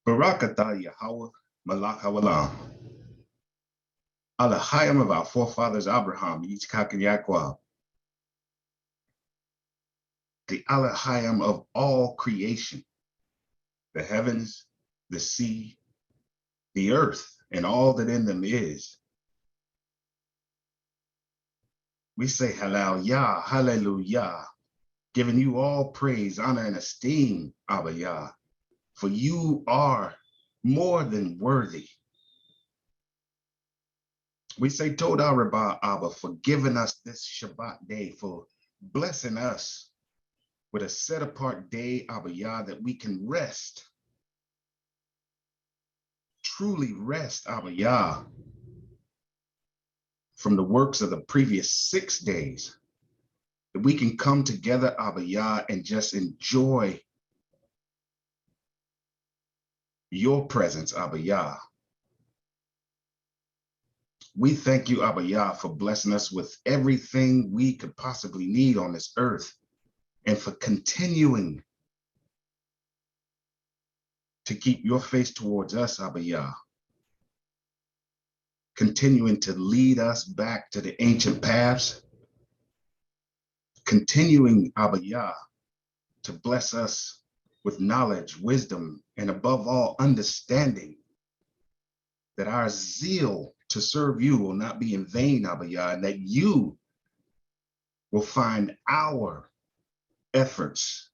Barakatah Yahweh Malak Hawalam. Alahayim of our forefathers Abraham, Yitzchak and Yaakov. The Alahayim of all creation, the heavens, the sea, the earth, and all that in them is. We say Hallelujah, Hallelujah, giving you all praise, honor, and esteem, Abba Yah, for you are more than worthy. We say Todah Rabbah Abba for giving us this Shabbat day, for blessing us with a set apart day, Abba Yah, that we can rest, truly rest, Abba Yah, from the works of the previous 6 days, that we can come together, Abba Yah, and just enjoy your presence, Abba Yah. We thank you, Abba Yah, for blessing us with everything we could possibly need on this earth, and for continuing to keep your face towards us, Abba Yah. Continuing to lead us back to the ancient paths, continuing, Abba Yah, to bless us with knowledge, wisdom, and above all, understanding, that our zeal to serve you will not be in vain, Abba Yah, and that you will find our efforts,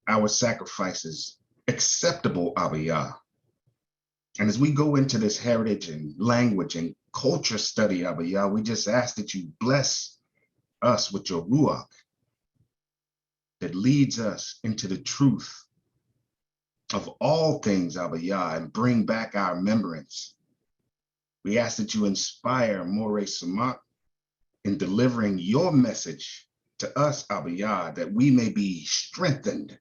our sacrifices acceptable, Abba Yah. And as we go into this heritage and language and culture study, Abba Yah, we just ask that you bless us with your Ruach that leads us into the truth of all things, Abba Yah, and bring back our remembrance. We ask that you inspire Moreh Samak in delivering your message to us, Abba Yah, that we may be strengthened,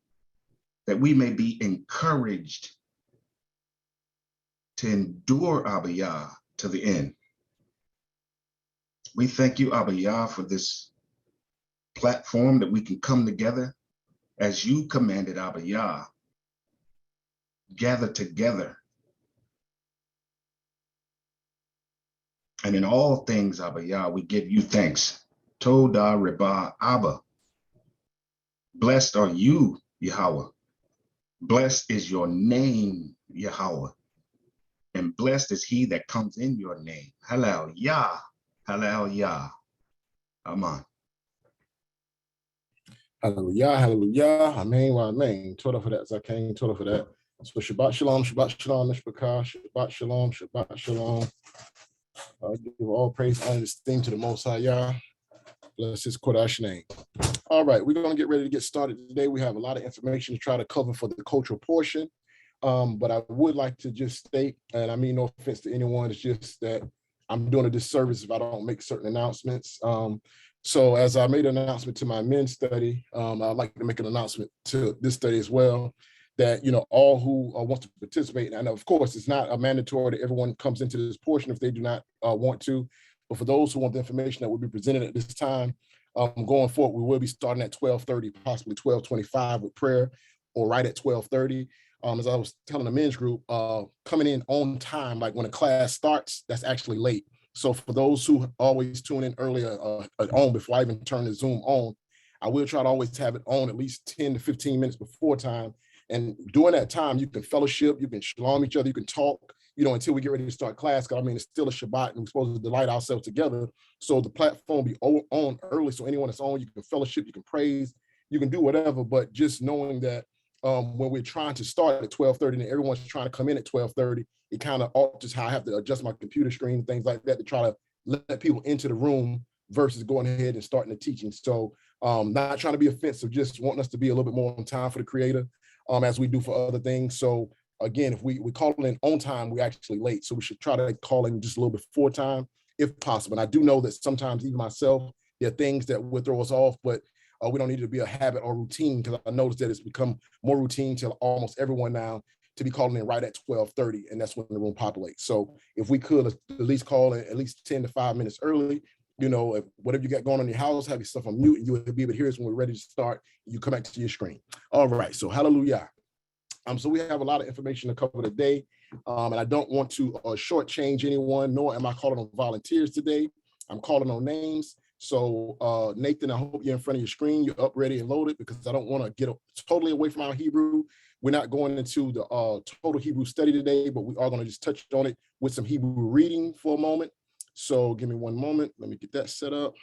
that we may be encouraged to endure, Abba Yah, to the end. We thank you, Abba Yah, for this platform that we can come together as you commanded, Abba Yah, gather together. And in all things, Abba Yah, we give you thanks. Todah Rabbah Abba. Blessed are you, Yahweh. Blessed is your name, Yahweh. And blessed is he that comes in your name. Hallelujah. Hallelujah. Amen. Hallelujah, hallelujah, amen, amen. Todah for that, Zakane, Todah for that. So Shabbat Shalom, Mishpachah, Shabbat Shalom, Shabbat Shalom. Give all praise, honor, and esteem to the Most High Yah. Bless his Kodash name. All right, we're going to get ready to get started today. We have a lot of information to try to cover for the cultural portion. But I would like to just state, and I mean no offense to anyone, it's just that I'm doing a disservice if I don't make certain announcements. So as I made an announcement to my men's study, I'd like to make an announcement to this study as well, that, you know, all who want to participate, and of course, it's not a mandatory that everyone comes into this portion if they do not want to, but for those who want the information that will be presented at this time, going forward, we will be starting at 12:30, possibly 12:25 with prayer, or right at 12:30. As I was telling the men's group, coming in on time, like when a class starts, that's actually late. So for those who always tune in earlier on before I even turn the Zoom on, I will try to always have it on at least 10 to 15 minutes before time. And during that time, you can fellowship, you can shalom each other, you can talk, you know, until we get ready to start class. Because I mean, it's still a Shabbat and we're supposed to delight ourselves together. So the platform will be on early. So anyone that's on, you can fellowship, you can praise, you can do whatever. But just knowing that when we're trying to start at 12:30 and everyone's trying to come in at 12:30, it kind of alters how I have to adjust my computer screen and things like that to try to let people into the room versus going ahead and starting the teaching. So not trying to be offensive, just wanting us to be a little bit more on time for the Creator as we do for other things. So again, if we call it in on time, we're actually late. So we should try to call in just a little before time if possible. And I do know that sometimes even myself, there are things that would throw us off, but we don't need it to be a habit or routine, because I noticed that it's become more routine to almost everyone now to be calling in right at 12:30, and that's when the room populates. So if we could at least call in at least 10 to 5 minutes early, you know, if whatever you got going on in your house, have your stuff on mute, and you'll be able to hear us when we're ready to start. You come back to your screen. All right, so hallelujah. So we have a lot of information to cover today, and I don't want to shortchange anyone, nor am I calling on volunteers today. I'm calling on names. So Nathan, I hope you're in front of your screen. You're up, ready, and loaded, because I don't want to get totally away from our Hebrew. We're not going into the total Hebrew study today, but we are going to just touch on it with some Hebrew reading for a moment. So give me one moment. Let me get that set up.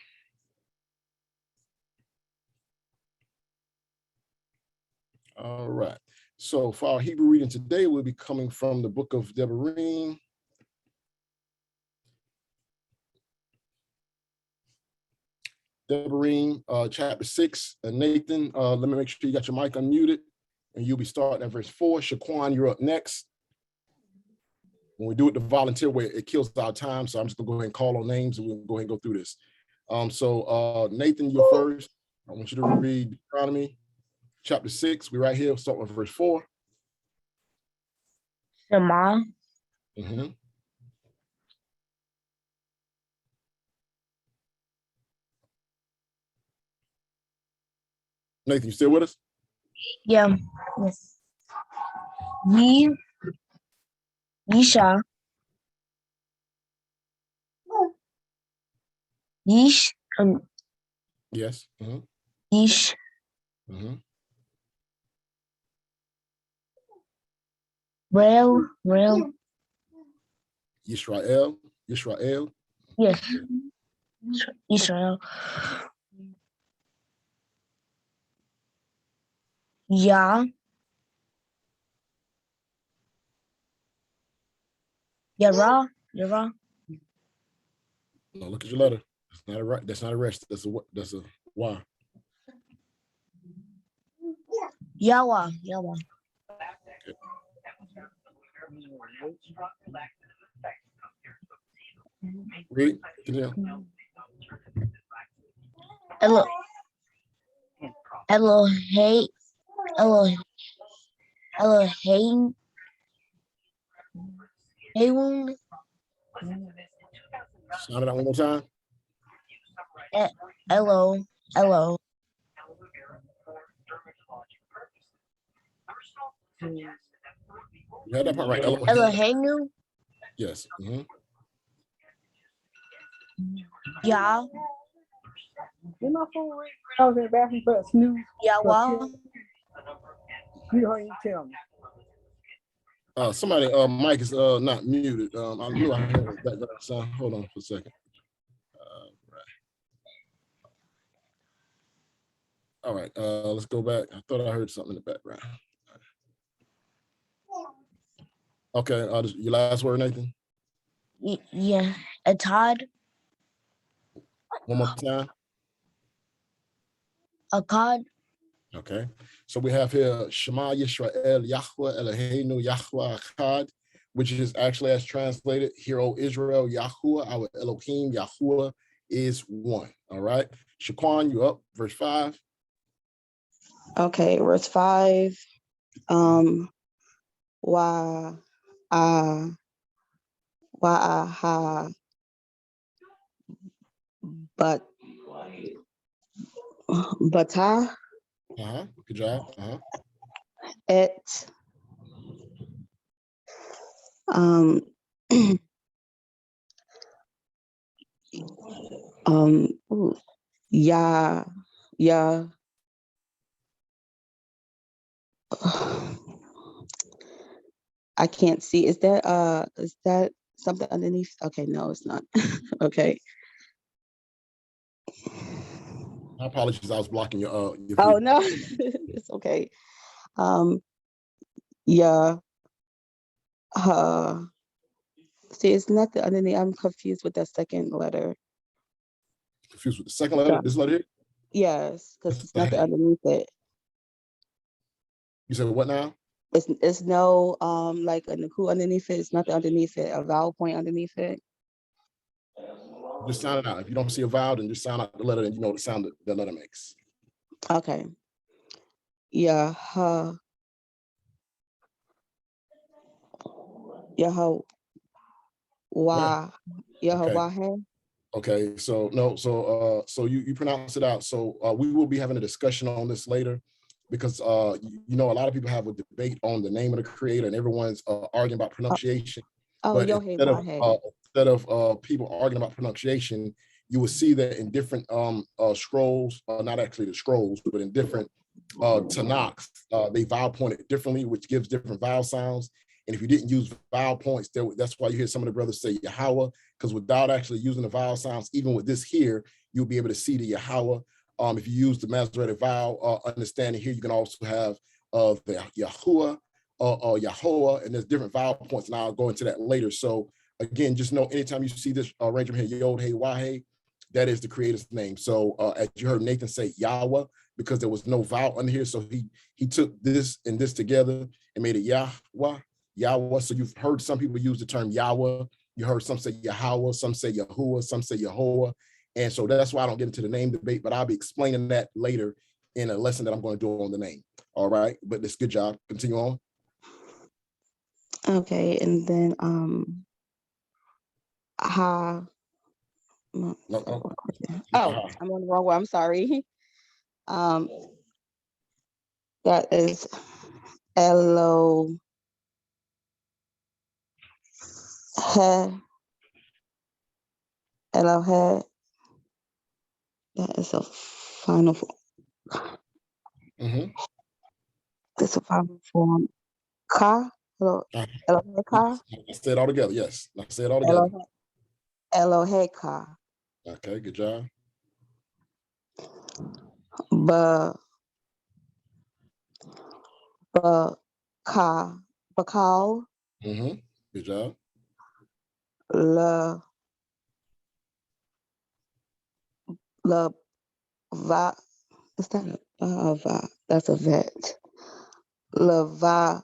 All right. So for our Hebrew reading today, we'll be coming from the book of Deuteronomy. Deuteronomy chapter 6. Nathan, let me make sure you got your mic unmuted, and you'll be starting at verse 4. Shaquan, you're up next. When we do it the volunteer way, it kills our time. So I'm just gonna go ahead and call on names, and we'll go ahead and go through this. So Nathan, you're first. I want you to read Deuteronomy chapter 6. We're right here. We'll start with verse 4. Shema. Mhm. Nathan, you still with us? Yeah. Yes. Yisha. Yish. Yes. Mhm. Yish. Mhm. Rail. Yisrael. Yes. Israel. Yah. Yara. No, look at your letter. That's not a right. That's not a rest. That's a Y. Yawa. Read. Continue. Elohim. Elohim. Sound it out one more time. Elo. You had that part right. Elohenu. Yes. Mhm. Yah. You're not phone ring. I was in the bathroom for a snooze. Yawa. You don't even tell me. Somebody, mic is not muted. I knew I heard that sound. Hold on for a second. All right. Let's go back. I thought I heard something in the background. Okay. Your last word, Nathan. Yeah. Atad. One more time. Akkad. Okay. So we have here Shema Yisrael Yahweh Eloheinu Yahweh Echad, which is actually as translated, Hear, O Israel, Yahuwah, our Elohim, Yahuwah is one. All right. Shaquan, you up. Verse 5. Okay, verse 5. Bata Good job. et yeah I can't see. Is that something underneath? Okay, no, it's not. Okay. My apologies. I was blocking your Oh view. no, it's okay. Yeah. See, it's nothing underneath. I'm confused with that second letter. Confused with the second letter. This letter here. Yes, because it's nothing underneath it. You said what now? It's no like a naku underneath it. It's nothing underneath it. A vowel point underneath it. Just sound it out. If you don't see a vowel, then just sound out the letter, and you know the sound that the letter makes. Okay. Yeah. Yahweh. Okay. So no. So you pronounce it out. So we will be having a discussion on this later. because you know, a lot of people have a debate on the name of the creator and everyone's arguing about pronunciation. Oh, But Yohei instead of people arguing about pronunciation, you will see that in different scrolls, not actually the scrolls, but in different Tanakhs, they vowel point it differently, which gives different vowel sounds. And if you didn't use vowel points, that's why you hear some of the brothers say Yahweh, because without actually using the vowel sounds, even with this here, you'll be able to see the Yahweh. If you use the Masoretic vowel understanding here, you can also have the Yahuwah or Yahweh, and there's different vowel points, and I'll go into that later. So again, just know anytime you see this arrangement here, Yod, Hey, Wahe, that is the creator's name. So as you heard Nathan say Yahweh, because there was no vowel under here, so he took this and this together and made it Yahweh. So you've heard some people use the term Yahweh. You heard some say Yahweh, some say Yahuwah, some say Yehovah. And so that's why I don't get into the name debate, but I'll be explaining that later in a lesson that I'm going to do on the name. All right, but it's good job. Continue on. Okay, and then No. oh, I'm on the wrong one. I'm sorry. That is Eloheh. Eloheh. That is a final form. This is a final form. Ka. Hello. Eloheh Ka. Let's say it all together. Yes. Let's say it all together. Eloheh Ka. Okay, good job. Bakal. Good job. Va. Is that va? That's a vet. Lava.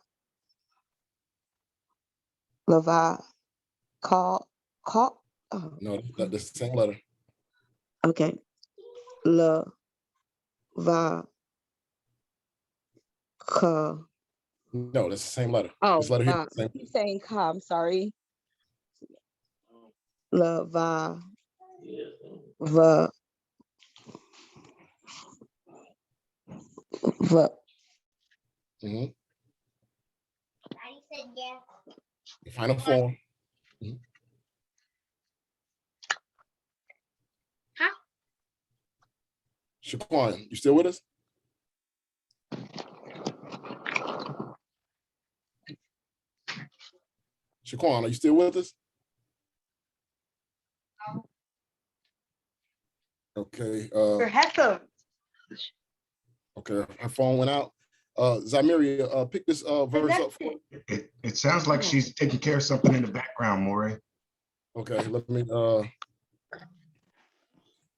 Call. Oh. No, that's the same letter. Okay. Ka. No, that's the same letter. Oh, this letter here. I keep saying ka. I'm sorry. Va. The final form. Shaquan, you still with us? Shaquan, are you still with us? Okay. Your headphones. Okay, her phone went out. Zamiria, pick this verse up for me. It sounds like she's taking care of something in the background, Morey. Okay, let me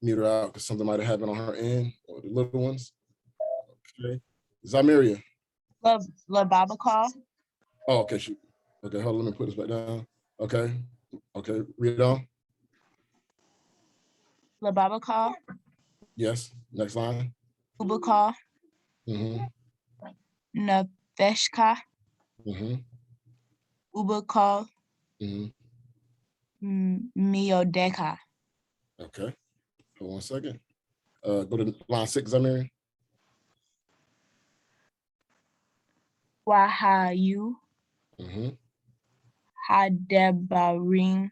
mute her out because something might have happened on her end, or the little ones. Okay. Zamiria. La Baba call. Oh, okay, shoot. Okay, hold on, let me put this back down. Okay, read it on. La Baba call. Yes, next line. Uba call. Nefeshka. Uba call. Miodeka. Okay, hold on a second. Go to line 6, Zamiria. Wahayu. Hadebarim.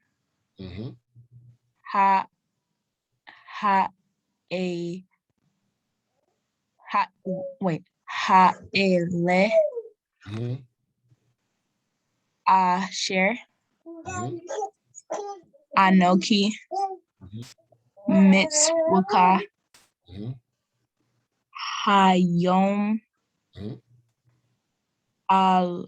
Ha'ele. Asher. Anoki. Mitzvah. Hayom. Al-Lababika.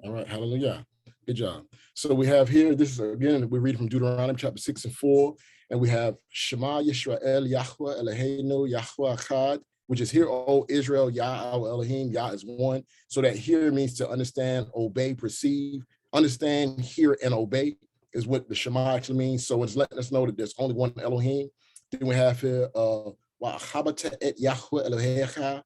All right, hallelujah. Good job. So we have here, this is again, we read from Deuteronomy Chapter 6 and 4, and we have Shema Yisrael Yahweh Eloheinu Yahweh Echad, which is here, O Israel, Yah our Elohim, Yah is one. So that here means to understand, obey, perceive, understand, hear, and obey is what the Shema actually means. So it's letting us know that there's only one Elohim. Then we have here, Wa'chabata et Yahweh Elohecha,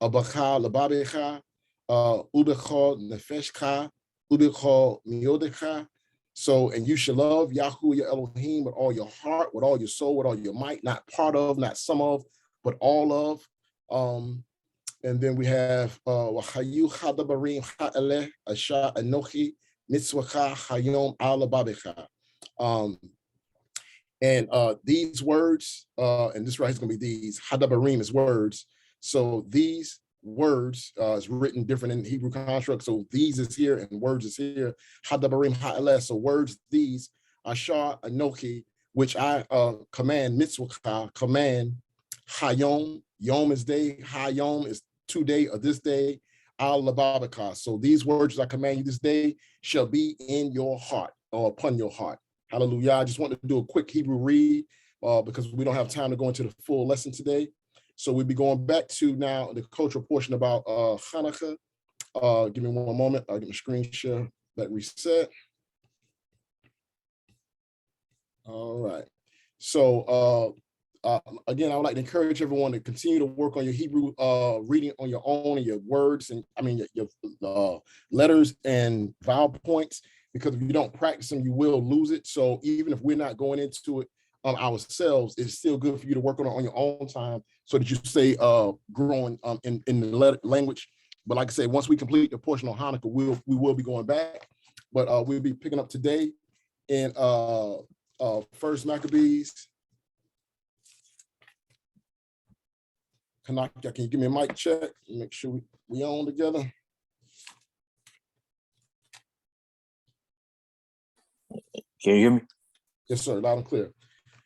Abachal Lababecha, Ubechal Nefeshcha, Ubechal Miodecha. So, and you shall love Yahuwah your Elohim with all your heart, with all your soul, with all your might, not part of, not some of, but all of. And then we have Wahayu Hadabarim Ha'eleh Asha Anochi Mitzwacha Hayom Ala Babecha. And these words, and this right is going to be these, Hadabarim is words. So these words is written different in Hebrew construct. So these is here and words is here. Hadabarim Ha'eleh. So words, these, Asha Anochi, which I command, Mitzwacha, command, Hayom, Yom is day, Hayom is today or this day, Al Lababaka. So these words I command you this day shall be in your heart or upon your heart. Hallelujah. I just want to do a quick Hebrew read because we don't have time to go into the full lesson today. So we'll be going back to now the cultural portion about Hanukkah. Give me one moment. I'll get my screen share that reset. All right. So again, I would like to encourage everyone to continue to work on your Hebrew reading on your own and your words and your letters and vowel points, because if you don't practice them, you will lose it. So even if we're not going into it ourselves, it's still good for you to work on your own time so that you stay growing in the language. But like I say, once we complete the portion on Hanukkah, we will be going back. But we'll be picking up today in First Maccabees. Hanukkah, can you give me a mic check? Make sure we on together. Can you hear me? Yes, sir, loud and clear.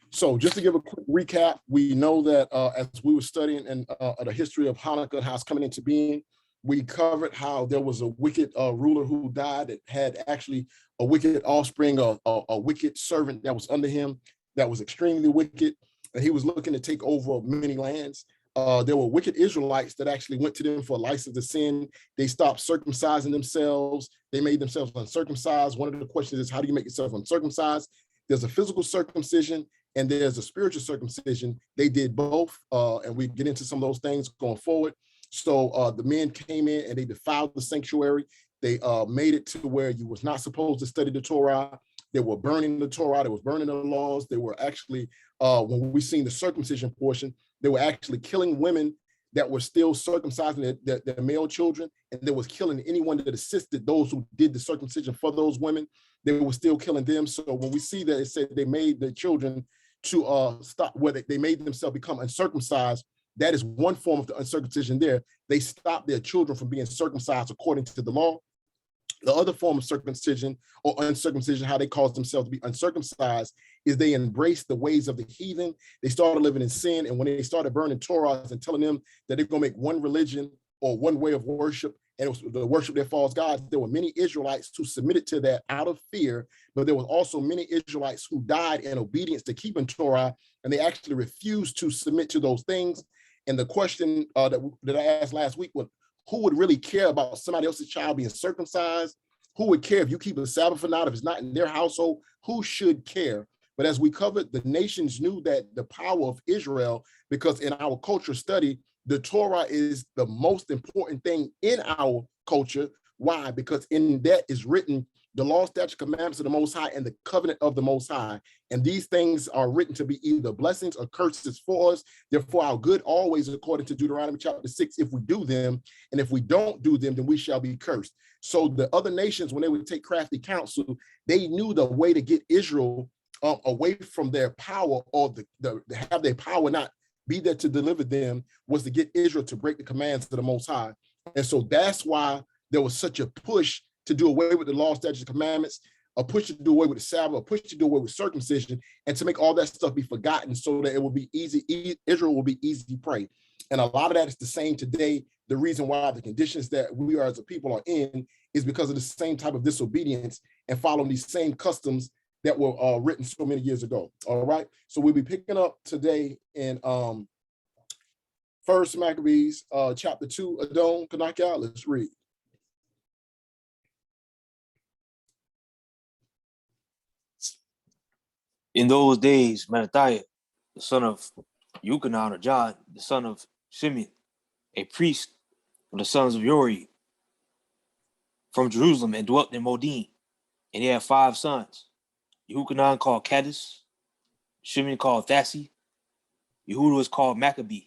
So just to give a quick recap, we know that as we were studying in the history of Hanukkah, how it's coming into being, we covered how there was a wicked ruler who died that had actually a wicked offspring, a wicked servant that was under him that was extremely wicked, and he was looking to take over many lands. There were wicked Israelites that actually went to them for a license to sin. They stopped circumcising themselves. They made themselves uncircumcised. One of the questions is, how do you make yourself uncircumcised? There's a physical circumcision and there's a spiritual circumcision. They did both, and we get into some of those things going forward. So the men came in and they defiled the sanctuary. They made it to where you was not supposed to study the Torah. They were burning the Torah. They was burning the laws. They were actually, when we seen the circumcision portion, they were actually killing women that were still circumcising their male children, and they was killing anyone that assisted those who did the circumcision for those women. They were still killing them. So when we see that it said they made the children to stop, where they made themselves become uncircumcised, that is one form of the uncircumcision there. They stopped their children from being circumcised according to the law. The other form of circumcision or uncircumcision, how they cause themselves to be uncircumcised, is they embraced the ways of the heathen. They started living in sin. And when they started burning Torahs and telling them that they're going to make one religion or one way of worship, and it was the worship their false gods, there were many Israelites who submitted to that out of fear, but there was also many Israelites who died in obedience to keeping Torah, and they actually refused to submit to those things. And the question that I asked last week was, who would really care about somebody else's child being circumcised? Who would care if you keep a Sabbath or not, if it's not in their household? Who should care? But as we covered, the nations knew that the power of Israel, because in our culture study, the Torah is the most important thing in our culture. Why? Because in that is written the law, statutes, commandments of the Most High and the covenant of the Most High. And these things are written to be either blessings or curses for us. Therefore, our good always, according to Deuteronomy Chapter 6, if we do them, and if we don't do them, then we shall be cursed. So the other nations, when they would take crafty counsel, they knew the way to get Israel away from their power, or to have their power not be there to deliver them, was to get Israel to break the commands of the Most High. And so that's why there was such a push to do away with the law, statutes, commandments, a push to do away with the Sabbath, a push to do away with circumcision, and to make all that stuff be forgotten so that it will be easy, Israel will be easy prey. And a lot of that is the same today. The reason why the conditions that we are as a people are in is because of the same type of disobedience and following these same customs that were written so many years ago. All right. So we'll be picking up today in First Maccabees chapter 2. Adon, Kanaka, let's read. In those days, Mattathiah, the son of Yuchanan, or John, the son of Simeon, a priest of the sons of Uri, from Jerusalem, and dwelt in Modin. And he had 5 sons. Yuchanan called Cadiz, Simeon called Thassi, Yehuda was called Maccabee,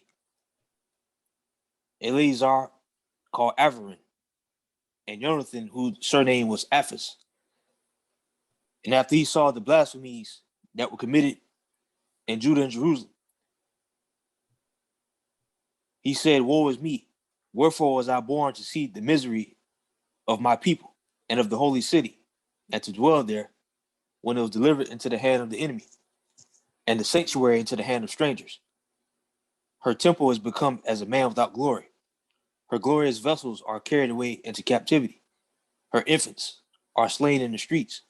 Eleazar, called Avarin, and Jonathan, whose surname was Aphis. And after he saw the blasphemies that were committed in Judah and Jerusalem, he said, "Woe is me! Wherefore was I born to see the misery of my people and of the holy city, and to dwell there when it was delivered into the hand of the enemy, and the sanctuary into the hand of strangers? Her temple is become as a man without glory. Her glorious vessels are carried away into captivity. Her infants are slain in the streets.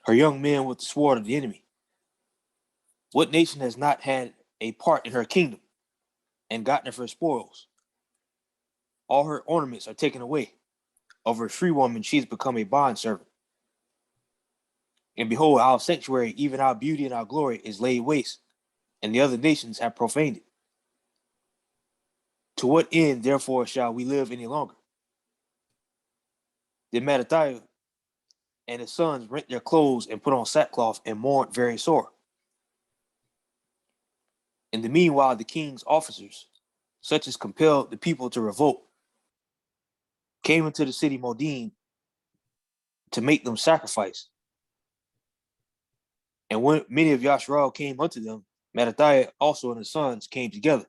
Her young men with the sword of the enemy. What nation has not had a part in her kingdom and gotten of her spoils? All her ornaments are taken away. Of her free woman she has become a bondservant. And behold, our sanctuary, even our beauty and our glory, is laid waste, and the other nations have profaned it. To what end, therefore, shall we live any longer?" Then Mattathiah and his sons rent their clothes and put on sackcloth and mourned very sore. In the meanwhile, the king's officers, such as compelled the people to revolt, came into the city Modin to make them sacrifice. And when many of Yasharal came unto them, Mattathiah also and his sons came together.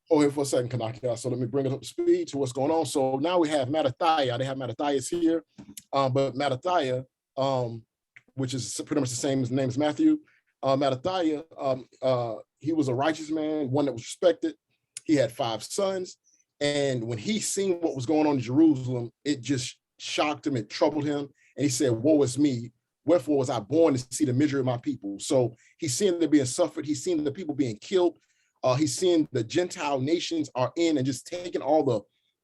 Hold here for a second, Kanaka. So let me bring it up to speed to what's going on. So now we have Mattathiah. They have Mattathias here, but Mattathiah, which is pretty much the same as the name as Matthew. Mattathiah, he was a righteous man, one that was respected. He had 5 sons. And when he seen what was going on in Jerusalem, it just shocked him, it troubled him. And he said, "Woe is me. Wherefore was I born to see the misery of my people?" So he's seeing them being suffered. He's seeing the people being killed. He's seeing the Gentile nations are in and just taking all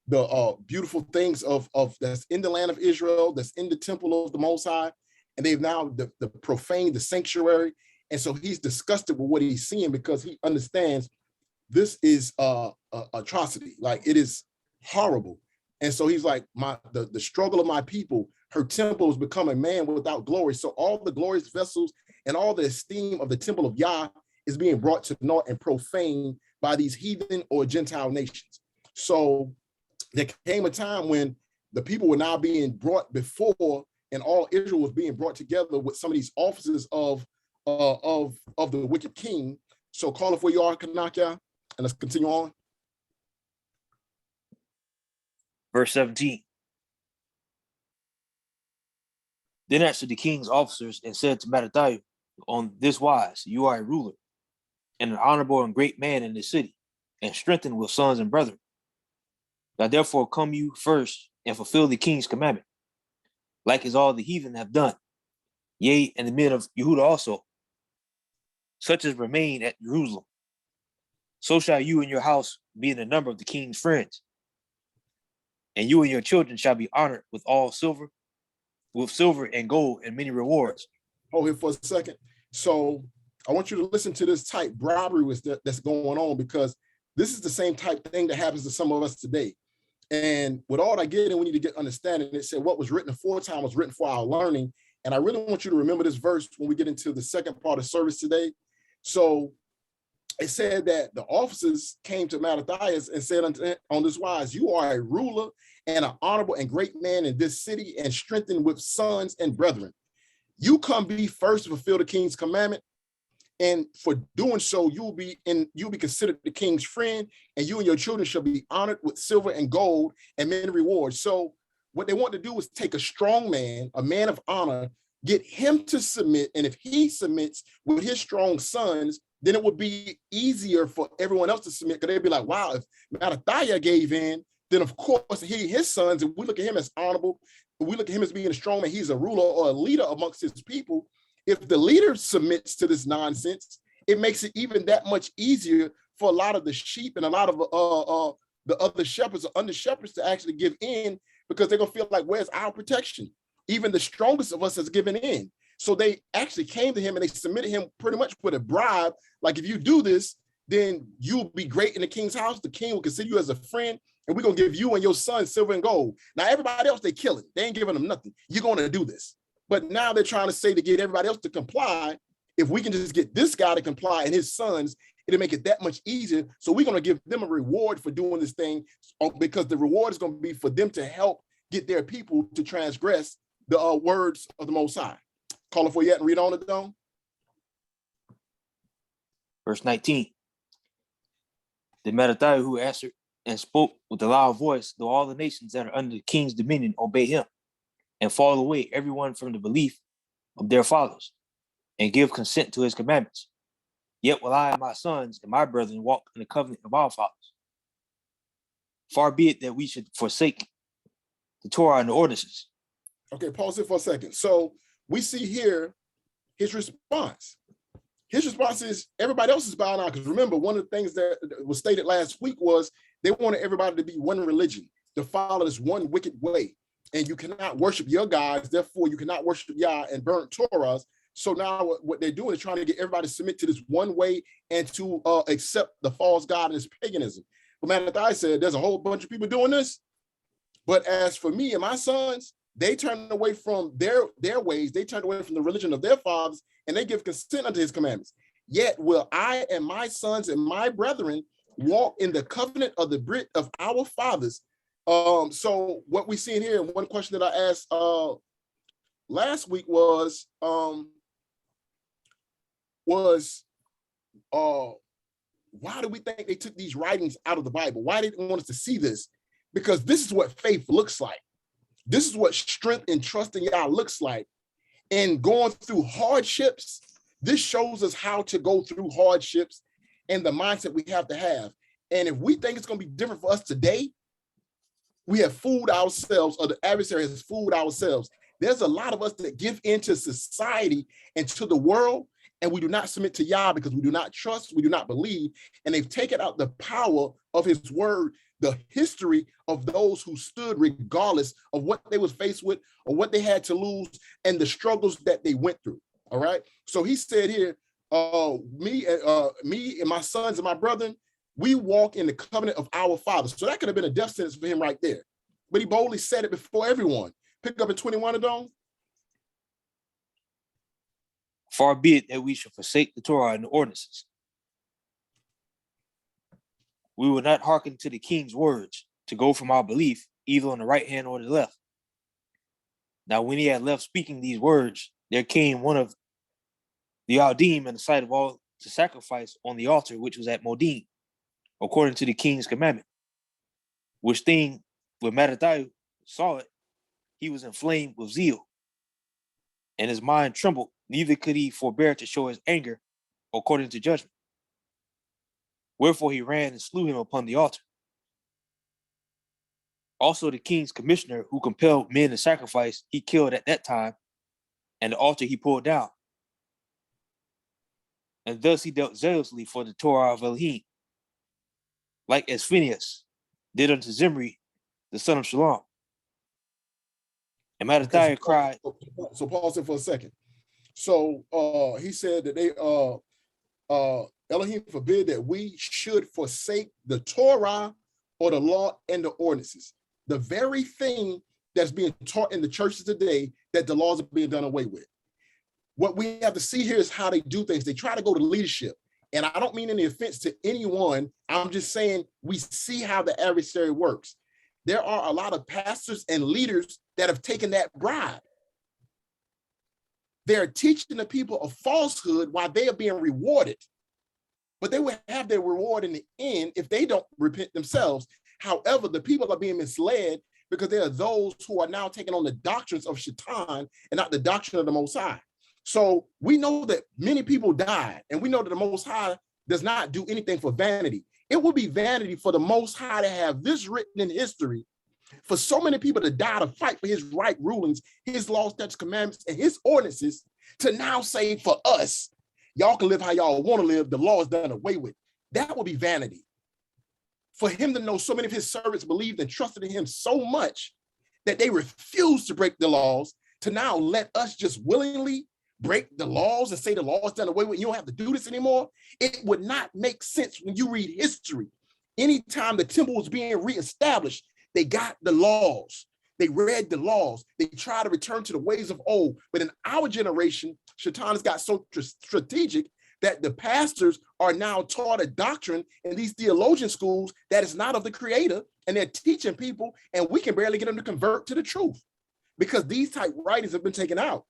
the beautiful things of that's in the land of Israel, that's in the temple of the Most High. And they've now the profaned the sanctuary. And so he's disgusted with what he's seeing because he understands this is atrocity. Like, it is horrible. And so he's like, the struggle of my people, her temple has become a man without glory. So all the glorious vessels and all the esteem of the temple of Yah is being brought to naught and profaned by these heathen or Gentile nations. So there came a time when the people were now being brought before, and all Israel was being brought together with some of these officers of the wicked king. So call it where you are, Kanaka, and let's continue on. Verse 17. Then answered the king's officers and said to Mattathiah, "On this wise, you are a ruler and an honorable and great man in this city, and strengthened with sons and brethren. Now therefore come you first and fulfill the king's commandment, like as all the heathen have done, yea, and the men of Yehuda also, such as remain at Jerusalem. So shall you and your house be in the number of the king's friends, and you and your children shall be honored with silver and gold and many rewards." Hold here for a second. So I want you to listen to this type bribery that's going on, because this is the same type thing that happens to some of us today. And with all I get, and we need to get understanding, it said what was written aforetime was written for our learning. And I really want you to remember this verse when we get into the second part of service today. So it said that the officers came to Mattathias and said, "On this wise, you are a ruler and an honorable and great man in this city, and strengthened with sons and brethren. You come be first to fulfill the king's commandment. And for doing so, you'll be considered the king's friend, and you and your children shall be honored with silver and gold and many rewards." So what they want to do is take a strong man, a man of honor, get him to submit. And if he submits with his strong sons, then it would be easier for everyone else to submit, because they'd be like, wow, if Mattathiah gave in, then of course his sons, if we look at him as honorable, if we look at him as being a strong man, he's a ruler or a leader amongst his people. If the leader submits to this nonsense, it makes it even that much easier for a lot of the sheep and a lot of the other shepherds or under shepherds to actually give in, because they're gonna feel like, where's our protection? Even the strongest of us has given in. So they actually came to him and they submitted him pretty much with a bribe. Like, if you do this, then you'll be great in the king's house. The king will consider you as a friend, and we're gonna give you and your son silver and gold. Now everybody else, they kill it. They ain't giving them nothing. You're gonna do this. But now they're trying to say, to get everybody else to comply, if we can just get this guy to comply and his sons, it'll make it that much easier. So we're going to give them a reward for doing this thing, because the reward is going to be for them to help get their people to transgress the words of the Most High. Call it for yet and read on it, Don. Verse 19. The Mattathiah who answered and spoke with a loud voice, though all the nations that are under the king's dominion obey him, and fall away everyone from the belief of their fathers, and give consent to his commandments. Yet will I and my sons and my brethren walk in the covenant of our fathers. Far be it that we should forsake the Torah and the ordinances. Okay, pause it for a second. So we see here his response. His response is everybody else is bowing out. Because remember, one of the things that was stated last week was they wanted everybody to be one religion, to follow this one wicked way. And you cannot worship your gods, therefore you cannot worship Yah and burn Torahs. So now what they're doing is trying to get everybody to submit to this one way and to accept the false god and his paganism. But Mattathiah said there's a whole bunch of people doing this. But as for me and my sons, they turned away from their ways. They turned away from the religion of their fathers, and they give consent unto his commandments. Yet will I and my sons and my brethren walk in the covenant of the Brit of our fathers. So what we see in here, and one question that I asked last week was why do we think they took these writings out of the Bible? Why didn't want us to see this? Because this is what faith looks like. This is what strength and trust in Yah looks like. And going through hardships, this shows us how to go through hardships and the mindset we have to have. And if we think it's going to be different for us today, we have fooled ourselves, or the adversary has fooled ourselves. There's a lot of us that give into society and to the world, and we do not submit to Yah because we do not trust, we do not believe, and they've taken out the power of his word, the history of those who stood regardless of what they was faced with or what they had to lose and the struggles that they went through. All right. So he said here, me and my sons and my brethren, we walk in the covenant of our fathers. So that could have been a death sentence for him right there. But he boldly said it before everyone. Pick up in 21, Adon. Far be it that we should forsake the Torah and the ordinances. We will not hearken to the king's words to go from our belief, either on the right hand or the left. Now, when he had left speaking these words, there came one of the Aldim in the sight of all to sacrifice on the altar, which was at Modim, according to the king's commandment. Which thing, when Mattathiah saw it, he was inflamed with zeal, and his mind trembled, neither could he forbear to show his anger according to judgment. Wherefore he ran and slew him upon the altar. Also the king's commissioner, who compelled men to sacrifice, he killed at that time, and the altar he pulled down. And thus he dealt zealously for the Torah of Elohim, like as Phinehas did unto Zimri, the son of Shalom. And Mattathiah cried. So pause it for a second. So he said that they Elohim forbid that we should forsake the Torah or the law and the ordinances. The very thing that's being taught in the churches today, that the laws are being done away with. What we have to see here is how they do things. They try to go to leadership. And I don't mean any offense to anyone. I'm just saying we see how the adversary works. There are a lot of pastors and leaders that have taken that bribe. They're teaching the people a falsehood while they are being rewarded. But they will have their reward in the end if they don't repent themselves. However, the people are being misled because there are those who are now taking on the doctrines of Shaitan and not the doctrine of the Most High. So we know that many people died, and we know that the Most High does not do anything for vanity. It would be vanity for the Most High to have this written in history, for so many people to die to fight for his right rulings, his laws, statutes, commandments, and his ordinances, to now say for us, y'all can live how y'all want to live, the law is done away with. That would be vanity. For him to know so many of his servants believed and trusted in him so much that they refused to break the laws, to now let us just willingly break the laws and say the law is done away with, you don't have to do this anymore. It would not make sense when you read history. Anytime the temple was being reestablished, they got the laws. They read the laws. They try to return to the ways of old. But in our generation, Shaitan has got so strategic that the pastors are now taught a doctrine in these theologian schools that is not of the creator, and they're teaching people, and we can barely get them to convert to the truth because these type writings have been taken out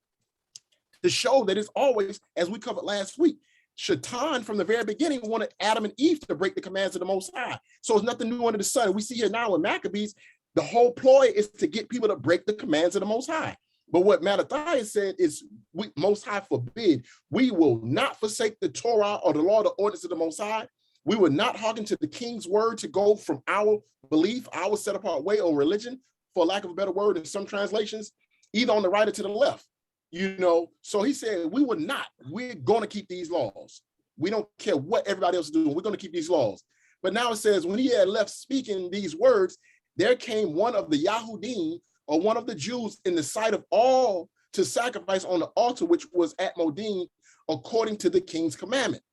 to show that it's always, as we covered last week, Shaitan from the very beginning wanted Adam and Eve to break the commands of the Most High. So it's nothing new under the sun. We see here now in Maccabees, the whole ploy is to get people to break the commands of the Most High. But what Mattathias said is, we, Most High forbid, we will not forsake the Torah or the law, the ordinance of the Most High. We will not hearken to the king's word to go from our belief, our set apart way or religion, for lack of a better word in some translations, either on the right or to the left. You know, so he said, we will not, we're going to keep these laws. We don't care what everybody else is doing. We're going to keep these laws. But now it says, when he had left speaking these words, there came one of the Yahudim, or one of the Jews, in the sight of all to sacrifice on the altar, which was at Modin, according to the king's commandment.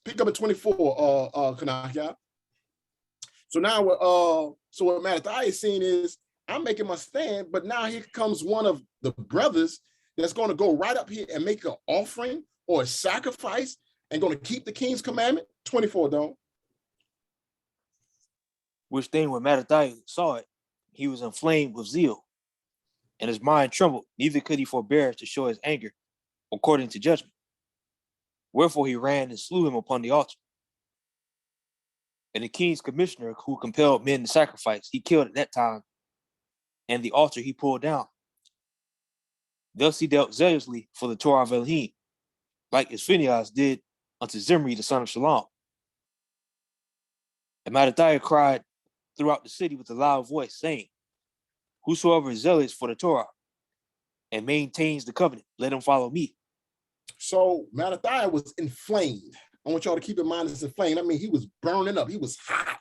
Pick up at 24, Kanaka. So now, so what Mattathias is saying is, I'm making my stand, but now here comes one of the brothers that's going to go right up here and make an offering or a sacrifice and going to keep the king's commandment. 24, though. Which thing when Mattathias saw it, he was inflamed with zeal, and his mind trembled, neither could he forbear to show his anger according to judgment. Wherefore he ran and slew him upon the altar. And the king's commissioner, who compelled men to sacrifice, he killed at that time, and the altar he pulled down. Thus he dealt zealously for the Torah of Elohim, like as Phinehas did unto Zimri the son of Shalom. And Mattathias cried throughout the city with a loud voice, saying, whosoever is zealous for the Torah and maintains the covenant, let him follow me. So Mattathias was inflamed. I want y'all to keep in mind it's inflamed. I mean, he was burning up. He was hot.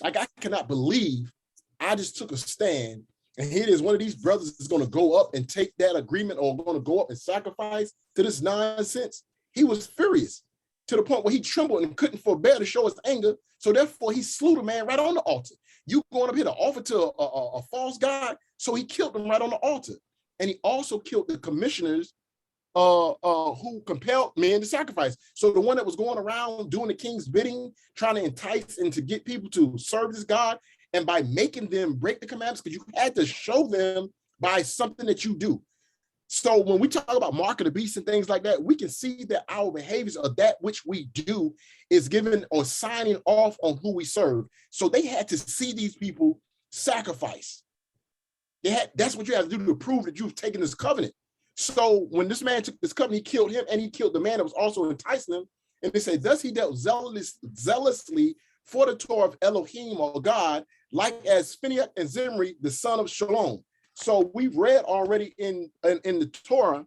Like, I cannot believe I just took a stand, and here it is, one of these brothers is going to go up and take that agreement, or going to go up and sacrifice to this nonsense. He was furious to the point where he trembled and couldn't forbear to show his anger. So therefore, he slew the man right on the altar. You going up here to offer to a false god? So he killed him right on the altar. And he also killed the commissioners who compelled men to sacrifice. So the one that was going around doing the king's bidding, trying to entice and to get people to serve this God, and by making them break the commandments, because you had to show them by something that you do. So when we talk about mark of the beast and things like that, we can see that our behaviors of that which we do is given or signing off on who we serve. So they had to see these people sacrifice. That's what you have to do to prove that you've taken this covenant. So when this man took this covenant, he killed him, and he killed the man that was also enticing him. And they say, thus he dealt zealously for the Torah of Elohim, or God, like as Phinehas and Zimri, the son of Shalom. So we've read already in the Torah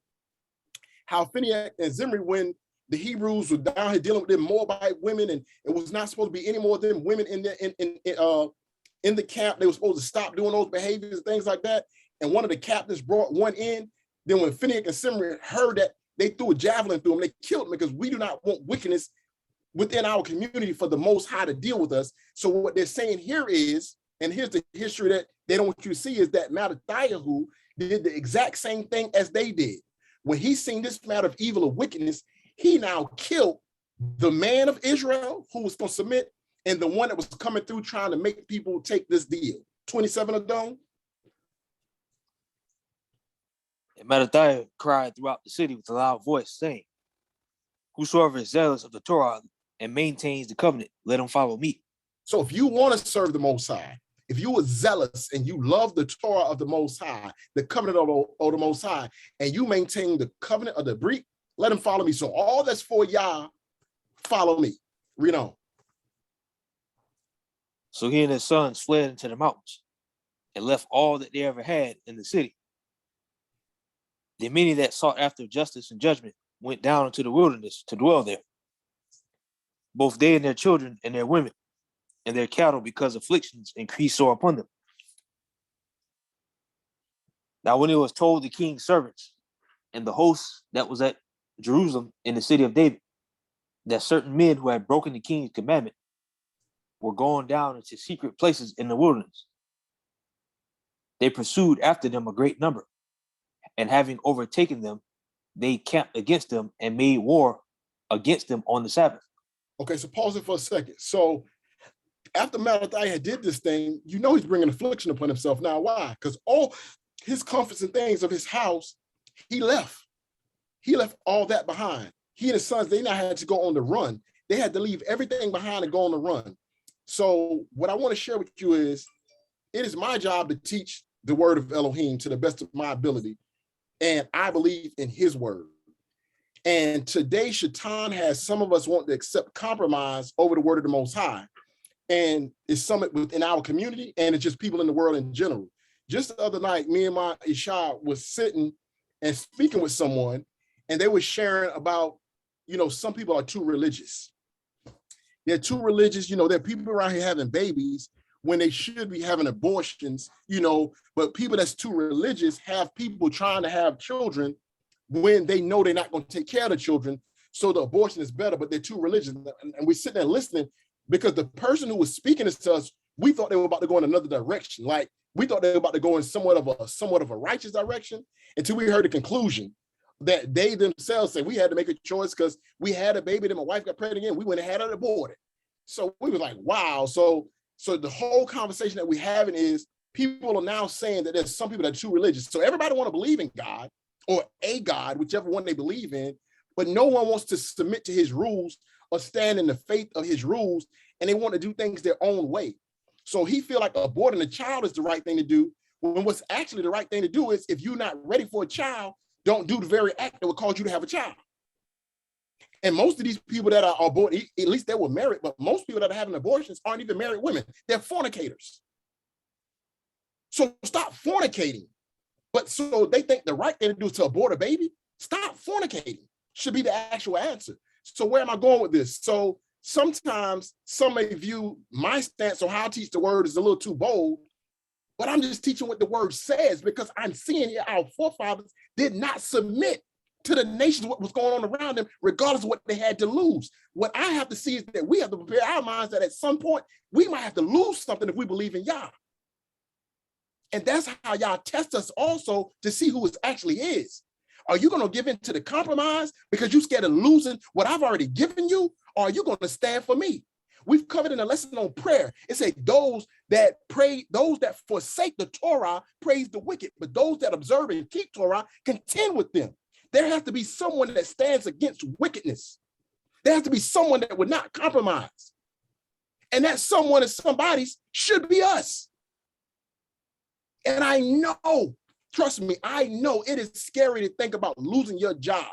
how Phinehas and Zimri, when the Hebrews were down here dealing with them Moabite women, and it was not supposed to be any more of them women in the camp. They were supposed to stop doing those behaviors and things like that. And one of the captains brought one in. Then when Phinehas and Zimri heard that, they threw a javelin through him. They killed him, because we do not want wickedness within our community for the Most High to deal with us. So what they're saying here is, and here's the history that they don't want you to see, is that Mattathias did the exact same thing as they did. When he seen this matter of evil or wickedness, he now killed the man of Israel who was going to submit, and the one that was coming through trying to make people take this deal. 27 of them. And Mattathias cried throughout the city with a loud voice, saying, whosoever is zealous of the Torah and maintains the covenant, let him follow me. So if you want to serve the Most High, if you are zealous and you love the Torah of the Most High, the covenant of the Most High, and you maintain the covenant of the Brit, let him follow me. So all that's for Yah, follow me. Read on. So he and his sons fled into the mountains and left all that they ever had in the city. The many that sought after justice and judgment went down into the wilderness to dwell there, both they and their children and their women and their cattle, because afflictions increased sore upon them. Now when it was told the king's servants and the host that was at Jerusalem in the city of David, that certain men who had broken the king's commandment were going down into secret places in the wilderness, they pursued after them a great number, and having overtaken them, they camped against them and made war against them on the Sabbath. Okay, so pause it for a second. So after Malachi had did this thing, you know he's bringing affliction upon himself. Now, why? Because all his comforts and things of his house, he left. He left all that behind. He and his sons, they now had to go on the run. They had to leave everything behind and go on the run. So what I want to share with you is, it is my job to teach the word of Elohim to the best of my ability. And I believe in his word. And today, Shaitan has some of us want to accept compromise over the word of the Most High. And it's something within our community, and it's just people in the world in general. Just the other night, me and my Isha was sitting and speaking with someone, and they were sharing about, some people are too religious. They're too religious. There are people around here having babies when they should be having abortions, but people that's too religious have people trying to have children when they know they're not going to take care of the children. So the abortion is better, but they're too religious. And we're sitting there listening because the person who was speaking to us, we thought they were about to go in another direction. Like we thought they were about to go in somewhat of a righteous direction until we heard the conclusion that they themselves said we had to make a choice because we had a baby, then my wife got pregnant again. We went and had it aborted. So we were like, wow. So the whole conversation that we're having is people are now saying that there's some people that are too religious. So everybody want to believe in God or a God, whichever one they believe in, but no one wants to submit to his rules or stand in the faith of his rules, and they want to do things their own way. So he feel like aborting a child is the right thing to do, when what's actually the right thing to do is, if you're not ready for a child, don't do the very act that would cause you to have a child. And most of these people that are aborted, at least they were married, but most people that are having abortions aren't even married women. They're fornicators. So stop fornicating. But so they think the right thing to do is to abort a baby. Stop fornicating should be the actual answer. So where am I going with this? So sometimes some may view my stance on how I teach the word as a little too bold, but I'm just teaching what the word says because I'm seeing here our forefathers did not submit to the nations, what was going on around them, regardless of what they had to lose. What I have to see is that we have to prepare our minds that at some point, we might have to lose something if we believe in Yah. And that's how Yah test us also to see who it actually is. Are you going to give in to the compromise because you're scared of losing what I've already given you? Or are you going to stand for me? We've covered in a lesson on prayer. It said those that pray, those that forsake the Torah, praise the wicked, but those that observe and keep Torah, contend with them. There has to be someone that stands against wickedness. There has to be someone that would not compromise. And that someone and somebody's should be us. And I know, trust me, I know it is scary to think about losing your job.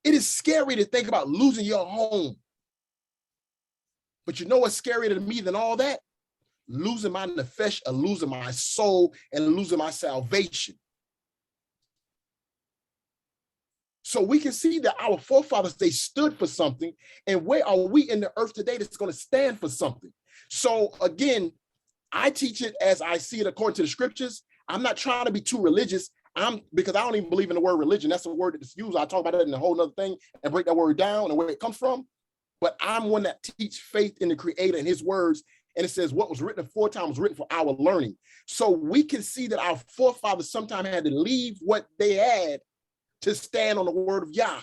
It is scary to think about losing your home. But you know what's scarier to me than all that? Losing my nefesh, or losing my soul, and losing my salvation. So we can see that our forefathers, they stood for something. And where are we in the earth today that's going to stand for something? So again, I teach it as I see it according to the scriptures. I'm not trying to be too religious. Because I don't even believe in the word religion. That's a word that's used. I talk about it in a whole nother thing and break that word down and where it comes from. But I'm one that teach faith in the Creator and his words. And it says what was written aforetime was written for our learning. So we can see that our forefathers sometimes had to leave what they had to stand on the word of Yah.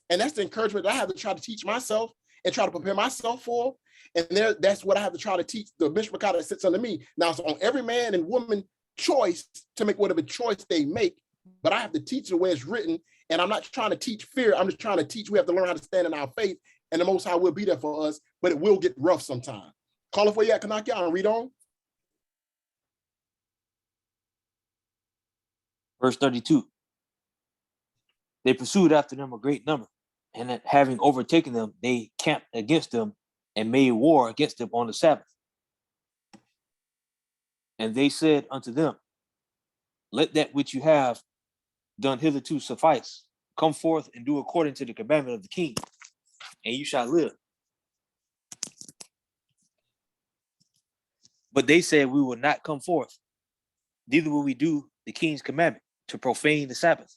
And that's the encouragement that I have to try to teach myself and try to prepare myself for. And that's what I have to try to teach the Mishpachah that sits under me. Now, it's on every man and woman choice to make whatever choice they make, but I have to teach the way it's written. And I'm not trying to teach fear. I'm just trying to teach we have to learn how to stand in our faith, and the Most High will be there for us, but it will get rough sometime. Call it where you at, Kanaka, and read on. Verse 32. They pursued after them a great number, and having overtaken them, they camped against them and made war against them on the Sabbath. And they said unto them, let that which you have done hitherto suffice. Come forth and do according to the commandment of the king, and you shall live. But they said, we will not come forth, neither will we do the king's commandment to profane the Sabbath.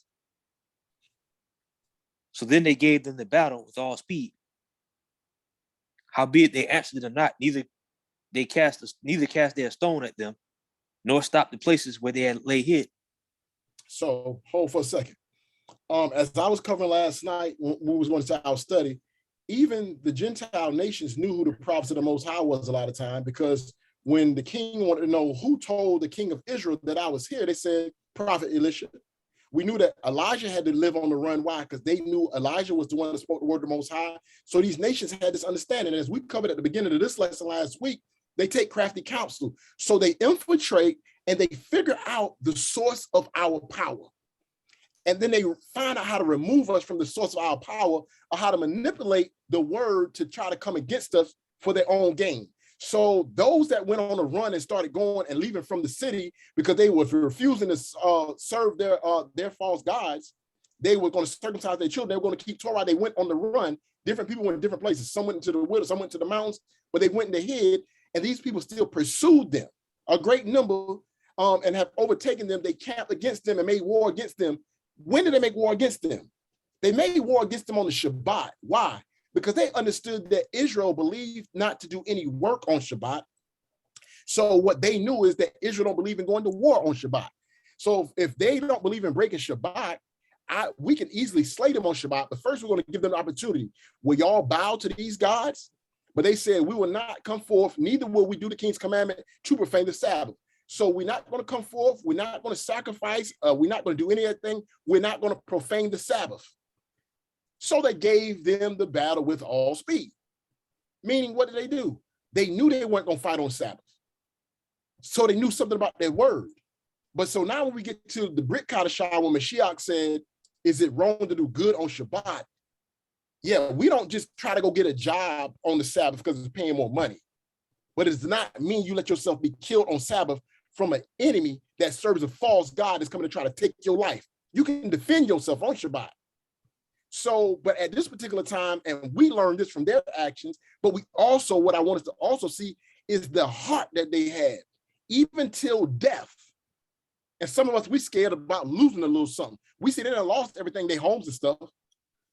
So then they gave them the battle with all speed. Howbeit they answered them not, neither cast their stone at them, nor stopped the places where they had lay hid. So hold for a second. as I was covering last night when we was going to our study, even the Gentile nations knew who the prophets of the Most High was a lot of time, because when the king wanted to know who told the king of Israel that I was here, they said, Prophet Elisha. We knew that Elijah had to live on the run. Why? Because they knew Elijah was the one that spoke the word of the Most High. So these nations had this understanding. And as we covered at the beginning of this lesson last week, they take crafty counsel. So they infiltrate and they figure out the source of our power. And then they find out how to remove us from the source of our power, or how to manipulate the word to try to come against us for their own gain. So those that went on a run and started going and leaving from the city because they were refusing to serve their false gods, they were going to circumcise their children, they were going to keep Torah, they went on the run. Different people went in different places. Some went into the woods, some went to the mountains, but they went in the hid, and these people still pursued them. A great number, and have overtaken them. They camped against them and made war against them. When did they make war against them? They made war against them on the Shabbat. Why? Because they understood that Israel believed not to do any work on Shabbat. So what they knew is that Israel don't believe in going to war on Shabbat. So if they don't believe in breaking Shabbat, we can easily slay them on Shabbat, but first we're going to give them the opportunity. Will y'all bow to these gods? But they said, we will not come forth, neither will we do the king's commandment to profane the Sabbath. So we're not going to come forth, we're not going to sacrifice, we're not going to do anything, we're not going to profane the Sabbath. So they gave them the battle with all speed. Meaning, what did they do? They knew they weren't going to fight on Sabbath. So they knew something about their word. But so now when we get to the Brit Kadashah, when Mashiach said, is it wrong to do good on Shabbat? Yeah, we don't just try to go get a job on the Sabbath because it's paying more money. But it does not mean you let yourself be killed on Sabbath from an enemy that serves a false God that's coming to try to take your life. You can defend yourself on Shabbat. So, but at this particular time, and we learned this from their actions, but we also, what I want us to also see is the heart that they had, even till death. And some of us, we scared about losing a little something. We see they done lost everything, their homes and stuff,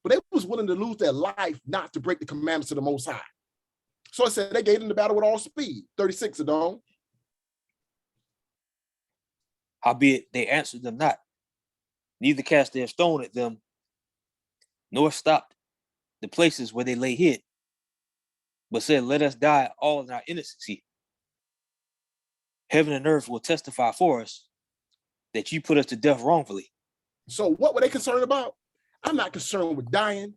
but they was willing to lose their life not to break the commandments of the Most High. So it said they gave them the battle with all speed. 36, Adon. Howbeit they answered them not, neither cast they a stone at them, nor stopped the places where they lay hid, but said, let us die all in our innocency. Heaven and earth will testify for us that you put us to death wrongfully. So what were they concerned about? I'm not concerned with dying.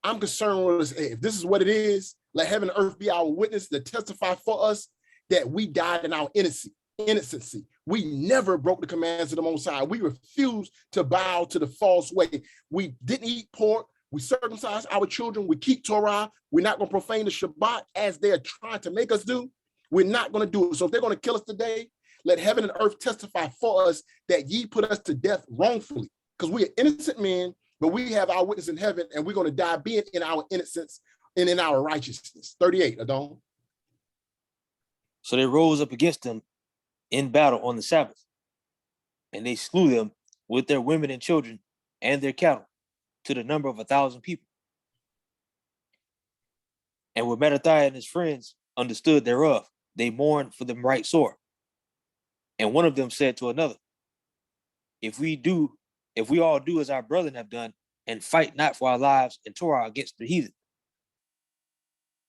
I'm concerned with, if this is what it is, let heaven and earth be our witness to testify for us that we died in our innocency. We never broke the commands of the Most High. We refused to bow to the false way. We didn't eat pork. We circumcised our children. We keep Torah. We're not going to profane the Shabbat as they're trying to make us do. We're not going to do it. So if they're going to kill us today, let heaven and earth testify for us that ye put us to death wrongfully, because we are innocent men, but we have our witness in heaven, and we're going to die being in our innocence and in our righteousness. 38, Adon. So they rose up against them in battle on the Sabbath, and they slew them with their women and children and their cattle to the number of 1,000 people. And when Mattathiah and his friends understood thereof, they mourned for them right sore. And one of them said to another, if we all do as our brethren have done, and fight not for our lives in Torah against the heathen,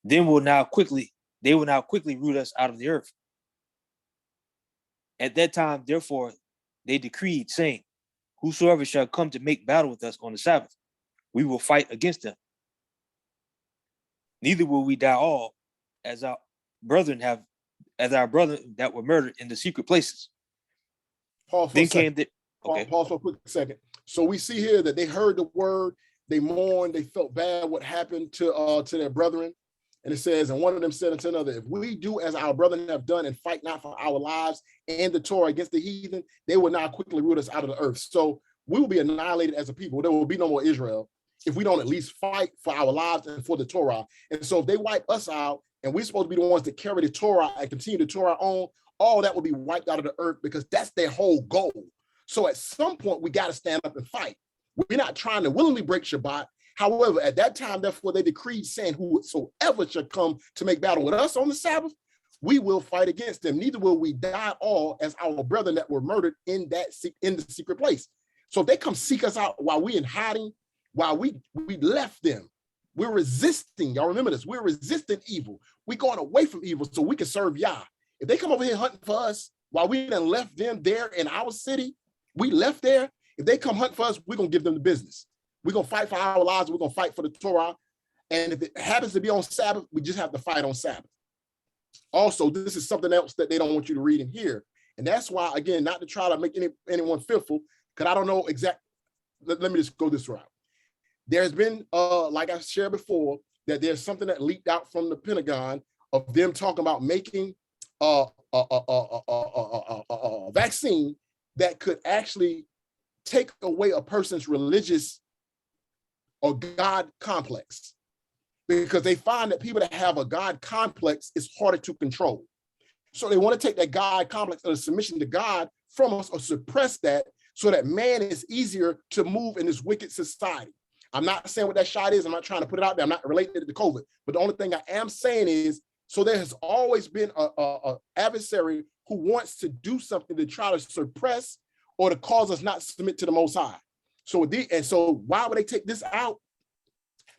then they will now quickly root us out of the earth. At that time, therefore, they decreed, saying, whosoever shall come to make battle with us on the Sabbath, we will fight against them. Neither will we die all, as our brethren that were murdered in the secret places. Pause for a quick second. So we see here that they heard the word, they mourned, they felt bad what happened to their brethren. And it says, and one of them said unto another, if we do as our brethren have done and fight not for our lives and the Torah against the heathen, they will now quickly root us out of the earth. So we will be annihilated as a people. There will be no more Israel if we don't at least fight for our lives and for the Torah. And so if they wipe us out, and we're supposed to be the ones that carry the Torah and continue the Torah on, all that will be wiped out of the earth, because that's their whole goal. So at some point, we got to stand up and fight. We're not trying to willingly break Shabbat. However, at that time, therefore, they decreed, saying, whosoever shall come to make battle with us on the Sabbath, we will fight against them. Neither will we die all as our brethren that were murdered in the secret place. So if they come seek us out while we in hiding, while we left them, we're resisting. Y'all remember this? We're resisting evil. We're going away from evil so we can serve Yah. If they come over here hunting for us while we done left them there in our city, we left there. If they come hunt for us, we're going to give them the business. We're going to fight for our lives. We're going to fight for the Torah. And if it happens to be on Sabbath, we just have to fight on Sabbath. Also, this is something else that they don't want you to read in here. And that's why, again, not to try to make anyone fearful, because I don't know exactly. Let me just go this route. There's been, like I shared before, that there's something that leaked out from the Pentagon of them talking about making a vaccine that could actually take away a person's religious or God complex, because they find that people that have a God complex is harder to control. So they want to take that God complex or the submission to God from us or suppress that so that man is easier to move in this wicked society. I'm not saying what that shot is. I'm not trying to put it out there. I'm not related to COVID. But the only thing I am saying is, so there has always been a adversary who wants to do something to try to suppress or to cause us not to submit to the Most High. So why would they take this out?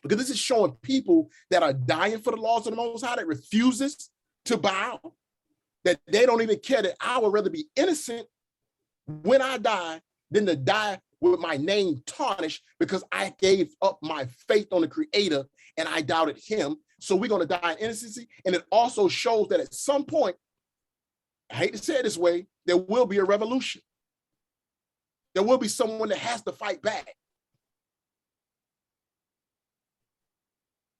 Because this is showing people that are dying for the laws of the Most High, that refuses to bow, that they don't even care, that I would rather be innocent when I die than to die with my name tarnished because I gave up my faith on the Creator and I doubted him. So we're going to die in innocency. And it also shows that at some point, I hate to say it this way, there will be a revolution. There will be someone that has to fight back.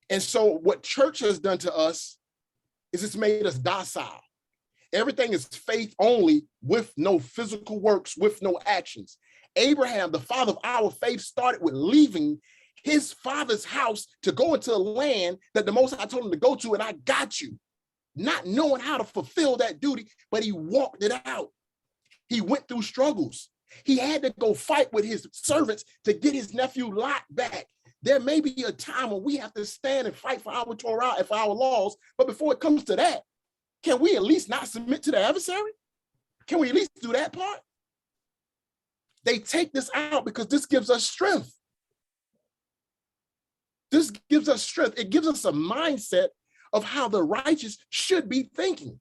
And so what church has done to us is it's made us docile. Everything is faith only with no physical works, with no actions. Abraham, the father of our faith, started with leaving his father's house to go into a land that the Most High told him to go to, and I got you. Not knowing how to fulfill that duty, but he walked it out. He went through struggles. He had to go fight with his servants to get his nephew Lot back. There may be a time when we have to stand and fight for our Torah and for our laws, but before it comes to that, can we at least not submit to the adversary? Can we at least do that part? They take this out because this gives us strength. This gives us strength. It gives us a mindset of how the righteous should be thinking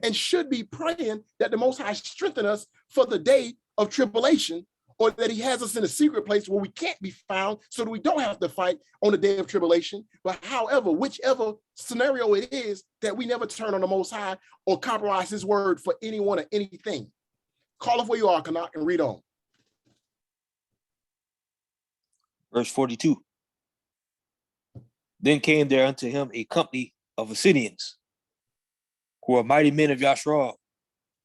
and should be praying that the Most High strengthen us for the day of tribulation, or that he has us in a secret place where we can't be found so that we don't have to fight on the day of tribulation. But however, whichever scenario it is, that we never turn on the Most High or compromise his word for anyone or anything. Call off where you are, Kanak, and read on. Verse 42. Then came there unto him a company of Assyrians, who are mighty men of Yasharal,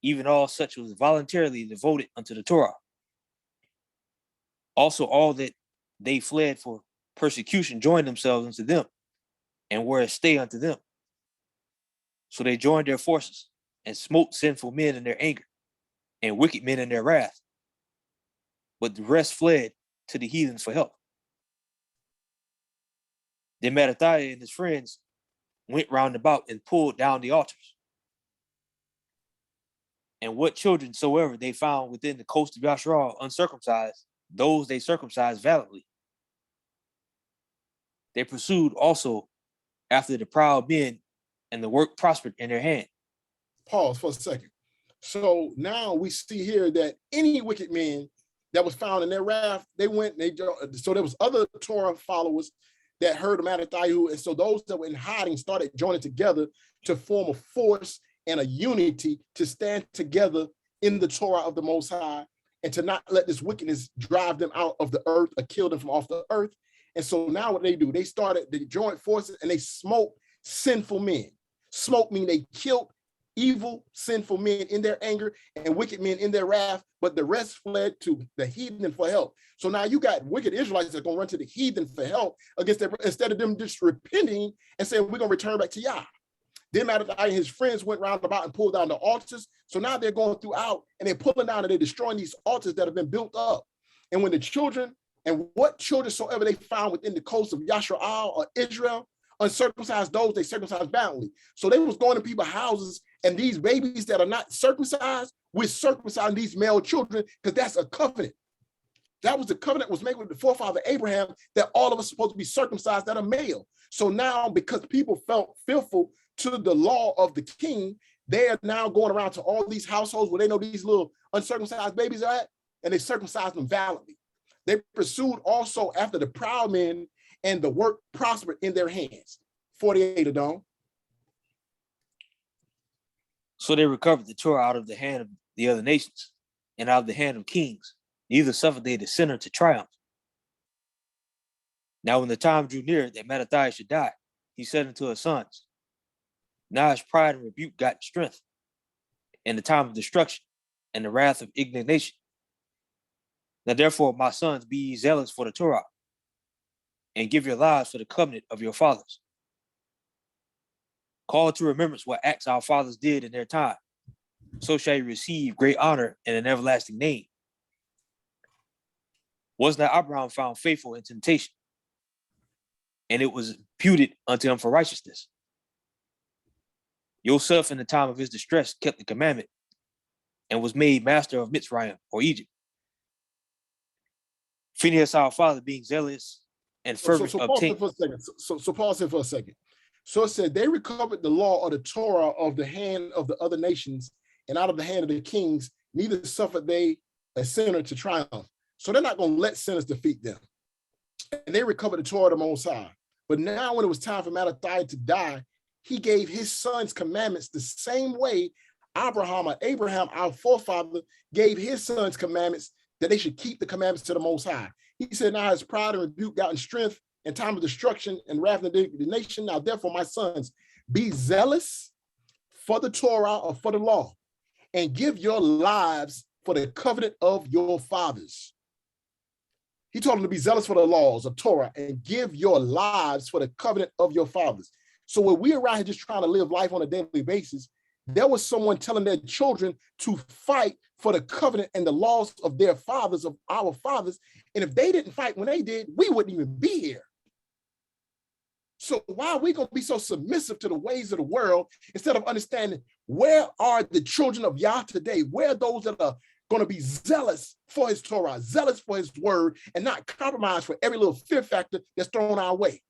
even all such was voluntarily devoted unto the Torah. Also all that they fled for persecution joined themselves unto them, and were a stay unto them. So they joined their forces, and smote sinful men in their anger, and wicked men in their wrath. But the rest fled to the heathens for help. Then Mattathiah and his friends went round about and pulled down the altars. And what children soever they found within the coast of Yasharal uncircumcised, those they circumcised valiantly. They pursued also after the proud men, and the work prospered in their hand. Pause for a second. So now we see here that any wicked men that was found in their wrath, so there was other Torah followers that heard of Mattathiah, and so those that were in hiding started joining together to form a force and a unity to stand together in the Torah of the Most High, and to not let this wickedness drive them out of the earth or kill them from off the earth. And so now what they do, they joined forces and they smote sinful men. Smote mean they killed evil, sinful men in their anger and wicked men in their wrath, but the rest fled to the heathen for help. So now you got wicked Israelites that are going to run to the heathen for help against their, instead of them just repenting and saying, we're going to return back to Yah. Then Mattathiah and his friends went round about and pulled down the altars. So now they're going throughout and they're pulling down and they're destroying these altars that have been built up. And when the children, and what children soever they found within the coast of Yasharal or Israel, uncircumcised those, they circumcised valiantly. So they was going to people's houses, and these babies that are not circumcised, we're circumcising these male children because that's a covenant. That was the covenant was made with the forefather Abraham, that all of us are supposed to be circumcised that are male. So now, because people felt fearful to the law of the king, they are now going around to all these households where they know these little uncircumcised babies are at, and they circumcise them validly. They pursued also after the proud men, and the work prospered in their hands. 48, Adon. So they recovered the Torah out of the hand of the other nations and out of the hand of kings. Neither suffered they the sinner to triumph. Now when the time drew near that Mattathias should die, he said unto his sons, now his pride and rebuke got strength, and the time of destruction and the wrath of indignation. Now therefore, my sons, be ye zealous for the Torah, and give your lives for the covenant of your fathers. Call to remembrance what acts our fathers did in their time. So shall you receive great honor and an everlasting name. Was not Abraham found faithful in temptation? And it was imputed unto him for righteousness. Joseph in the time of his distress kept the commandment and was made master of Mitzrayim or Egypt. Phinehas our father being zealous and fervent So of pause taint. it for a second. So pause it for a second. So it said they recovered the law of the Torah of the hand of the other nations and out of the hand of the kings, neither suffered they a sinner to triumph. So they're not going to let sinners defeat them. And they recovered the Torah of the Most High. But now when it was time for Mattathias to die, he gave his sons commandments the same way Abraham, our forefather, gave his sons commandments, that they should keep the commandments to the Most High. He said, now his pride and rebuke gotten strength in time of destruction and wrath of the nation. Now, therefore, my sons, be zealous for the Torah or for the law, and give your lives for the covenant of your fathers. He told them to be zealous for the laws of Torah and give your lives for the covenant of your fathers. So when we're around here just trying to live life on a daily basis, there was someone telling their children to fight for the covenant and the laws of their fathers, of our fathers. And if they didn't fight when they did, we wouldn't even be here. So why are we going to be so submissive to the ways of the world instead of understanding where are the children of Yah today? Where are those that are going to be zealous for his Torah, zealous for his word, and not compromise for every little fear factor that's thrown our way?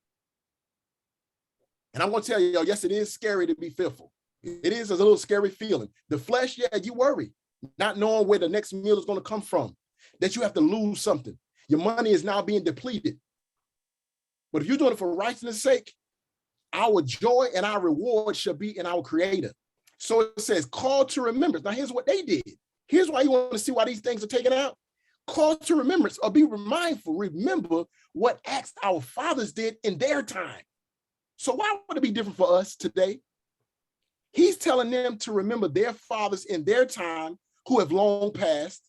And I'm going to tell you, yes, it is scary to be fearful. It is a little scary feeling. The flesh, yeah, you worry, not knowing where the next meal is going to come from, that you have to lose something. Your money is now being depleted. But if you're doing it for righteousness' sake, our joy and our reward shall be in our Creator. So it says, call to remembrance. Now, here's what they did. Here's why you want to see why these things are taken out. Call to remembrance, or be mindful. Remember what acts our fathers did in their time. So why would it be different for us today? He's telling them to remember their fathers in their time who have long passed.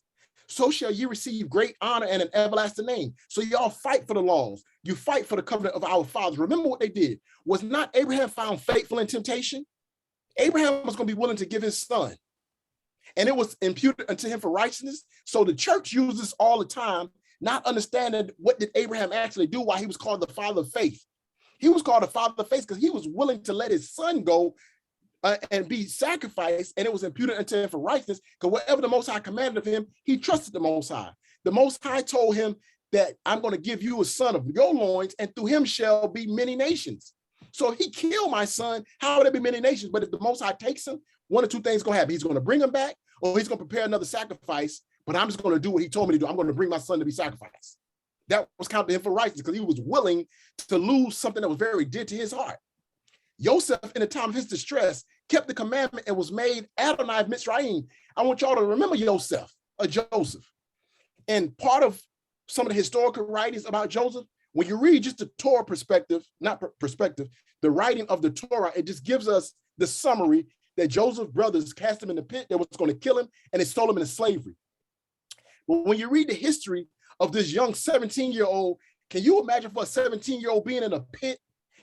So shall you receive great honor and an everlasting name. So y'all fight for the laws. You fight for the covenant of our fathers. Remember what they did. Was not Abraham found faithful in temptation? Abraham was going to be willing to give his son. And it was imputed unto him for righteousness. So the church uses this all the time, not understanding what did Abraham actually do, why he was called the father of faith. He was called the father of faith because he was willing to let his son go and be sacrificed, and it was imputed unto him for righteousness, because whatever the Most High commanded of him, he trusted the Most High. The Most High told him that I'm going to give you a son of your loins, and through him shall be many nations. So if he killed my son, how would there be many nations? But if the Most High takes him, one or two things going to happen. He's going to bring him back, or he's going to prepare another sacrifice, but I'm just going to do what he told me to do. I'm going to bring my son to be sacrificed. That was counted to him for righteousness because he was willing to lose something that was very dear to his heart. Joseph, in the time of his distress, kept the commandment and was made Adonai of Mitzrayim. I want y'all to remember Joseph. And part of some of the historical writings about Joseph, when you read just the Torah perspective, the writing of the Torah, it just gives us the summary that Joseph's brothers cast him in the pit that was going to kill him, and they stole him into slavery. But when you read the history of this young 17-year-old, can you imagine for a 17-year-old being in a pit,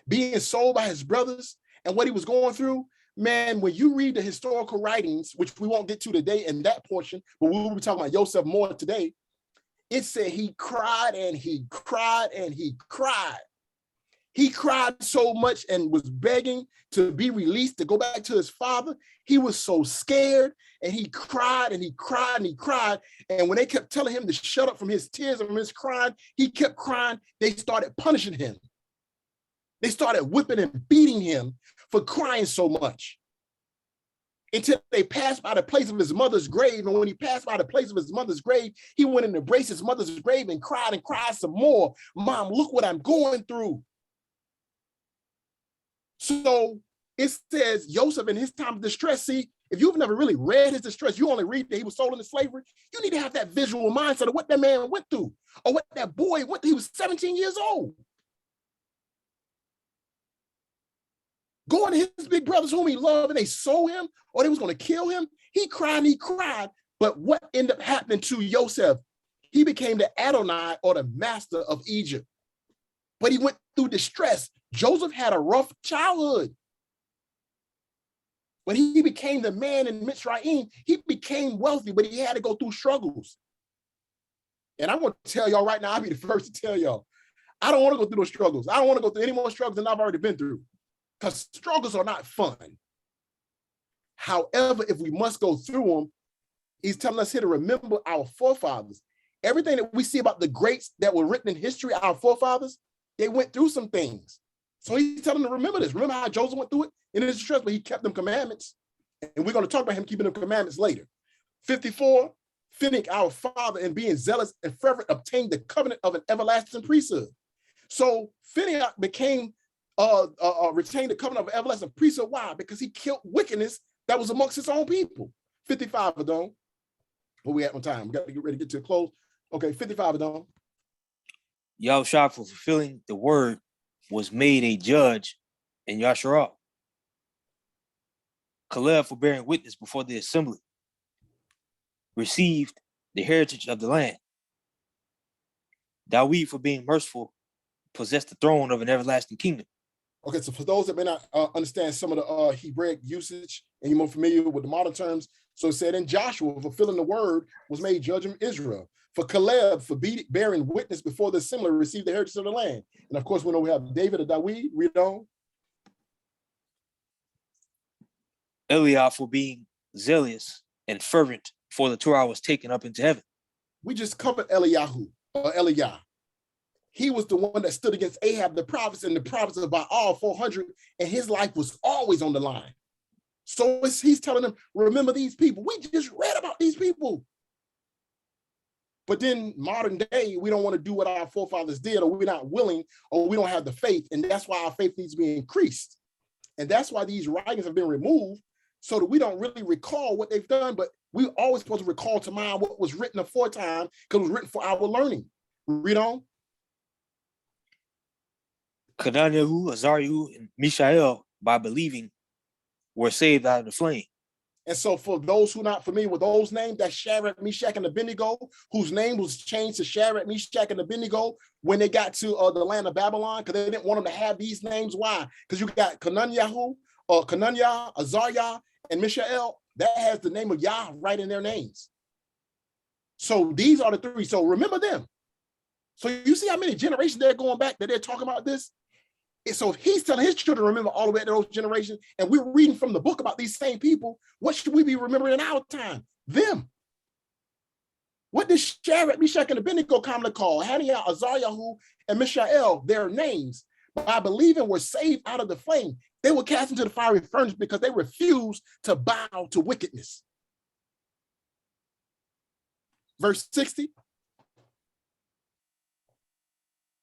being sold by his brothers, and what he was going through? Man, when you read the historical writings, which we won't get to today in that portion, but we'll be talking about Joseph more today, it said he cried and he cried and he cried. He cried so much and was begging to be released to go back to his father. He was so scared, and he cried and he cried and he cried. And when they kept telling him to shut up from his tears and from his crying, he kept crying. They started punishing him. They started whipping and beating him for crying so much, until they passed by the place of his mother's grave. And when he passed by the place of his mother's grave, he went and embraced his mother's grave and cried some more. Mom, look what I'm going through. So it says Joseph in his time of distress. See, if you've never really read his distress, you only read that he was sold into slavery. You need to have that visual mindset of what that man went through, or what that boy went through. He was 17 years old. Going to his big brothers whom he loved, and they sold him, or they was going to kill him. He cried and he cried. But what ended up happening to Joseph? He became the Adonai, or the master of Egypt. But he went through distress. Joseph had a rough childhood. When he became the man in Mitzrayim, he became wealthy, but he had to go through struggles. And I'm going to tell y'all right now, I'll be the first to tell y'all, I don't want to go through those struggles. I don't want to go through any more struggles than I've already been through, because struggles are not fun. However, if we must go through them, he's telling us here to remember our forefathers. Everything that we see about the greats that were written in history, our forefathers, they went through some things. So he's telling them to remember this. Remember how Joseph went through it in his distress, but he kept them commandments. And we're going to talk about him keeping them commandments later. 54, Phinehas, our father, and being zealous and fervent, obtained the covenant of an everlasting priesthood. So Phinehas became, retained the covenant of everlasting priesthood. Why? Because he killed wickedness that was amongst his own people. 55, Adon. Where we at on time? We got to get ready to get to a close. Okay, 55, Adon. Yahushua, for fulfilling the word, was made a judge in Yasharah. Caleb, for bearing witness before the assembly, received the heritage of the land. Dawid, for being merciful, possessed the throne of an everlasting kingdom. Okay, so for those that may not understand some of the Hebraic usage, and you're more familiar with the modern terms, so it said in Joshua, fulfilling the word, was made judge of Israel. For Caleb, for bearing witness before the assembly, received the heritage of the land. And of course, we know we have David or Dawid. Read on. Eliab, for being zealous and fervent before the Torah was taken up into heaven. We just covered Eliyahu, or Eliah. He was the one that stood against Ahab, the prophets, and the prophets of Baal 400, and his life was always on the line. So he's telling them, remember these people. We just read about these people. But then modern day, we don't want to do what our forefathers did, or we're not willing, or we don't have the faith. And that's why our faith needs to be increased. And that's why these writings have been removed, so that we don't really recall what they've done, but we always supposed to recall to mind what was written aforetime, because it was written for our learning. Read on. Kadaniahu, Azariah, and Mishael, by believing, were saved out of the flame. And so for those who are not familiar with those names, that's Shadrach, Meshach, and Abednego, whose name was changed to Shadrach, Meshach, and Abednego when they got to the land of Babylon, because they didn't want them to have these names. Why? Because you got Kananiah, Azariah, and Mishael. That has the name of Yah right in their names. So these are the three. So remember them. So you see how many generations they're going back that they're talking about this? And so if he's telling his children to remember all the way to those generations, and we're reading from the book about these same people, what should we be remembering in our time? Them. What did Shadrach, Meshach, and Abednego commonly call? Hananiah, Azariah, and Mishael, their names, by believing were saved out of the flame. They were cast into the fiery furnace because they refused to bow to wickedness. Verse 60.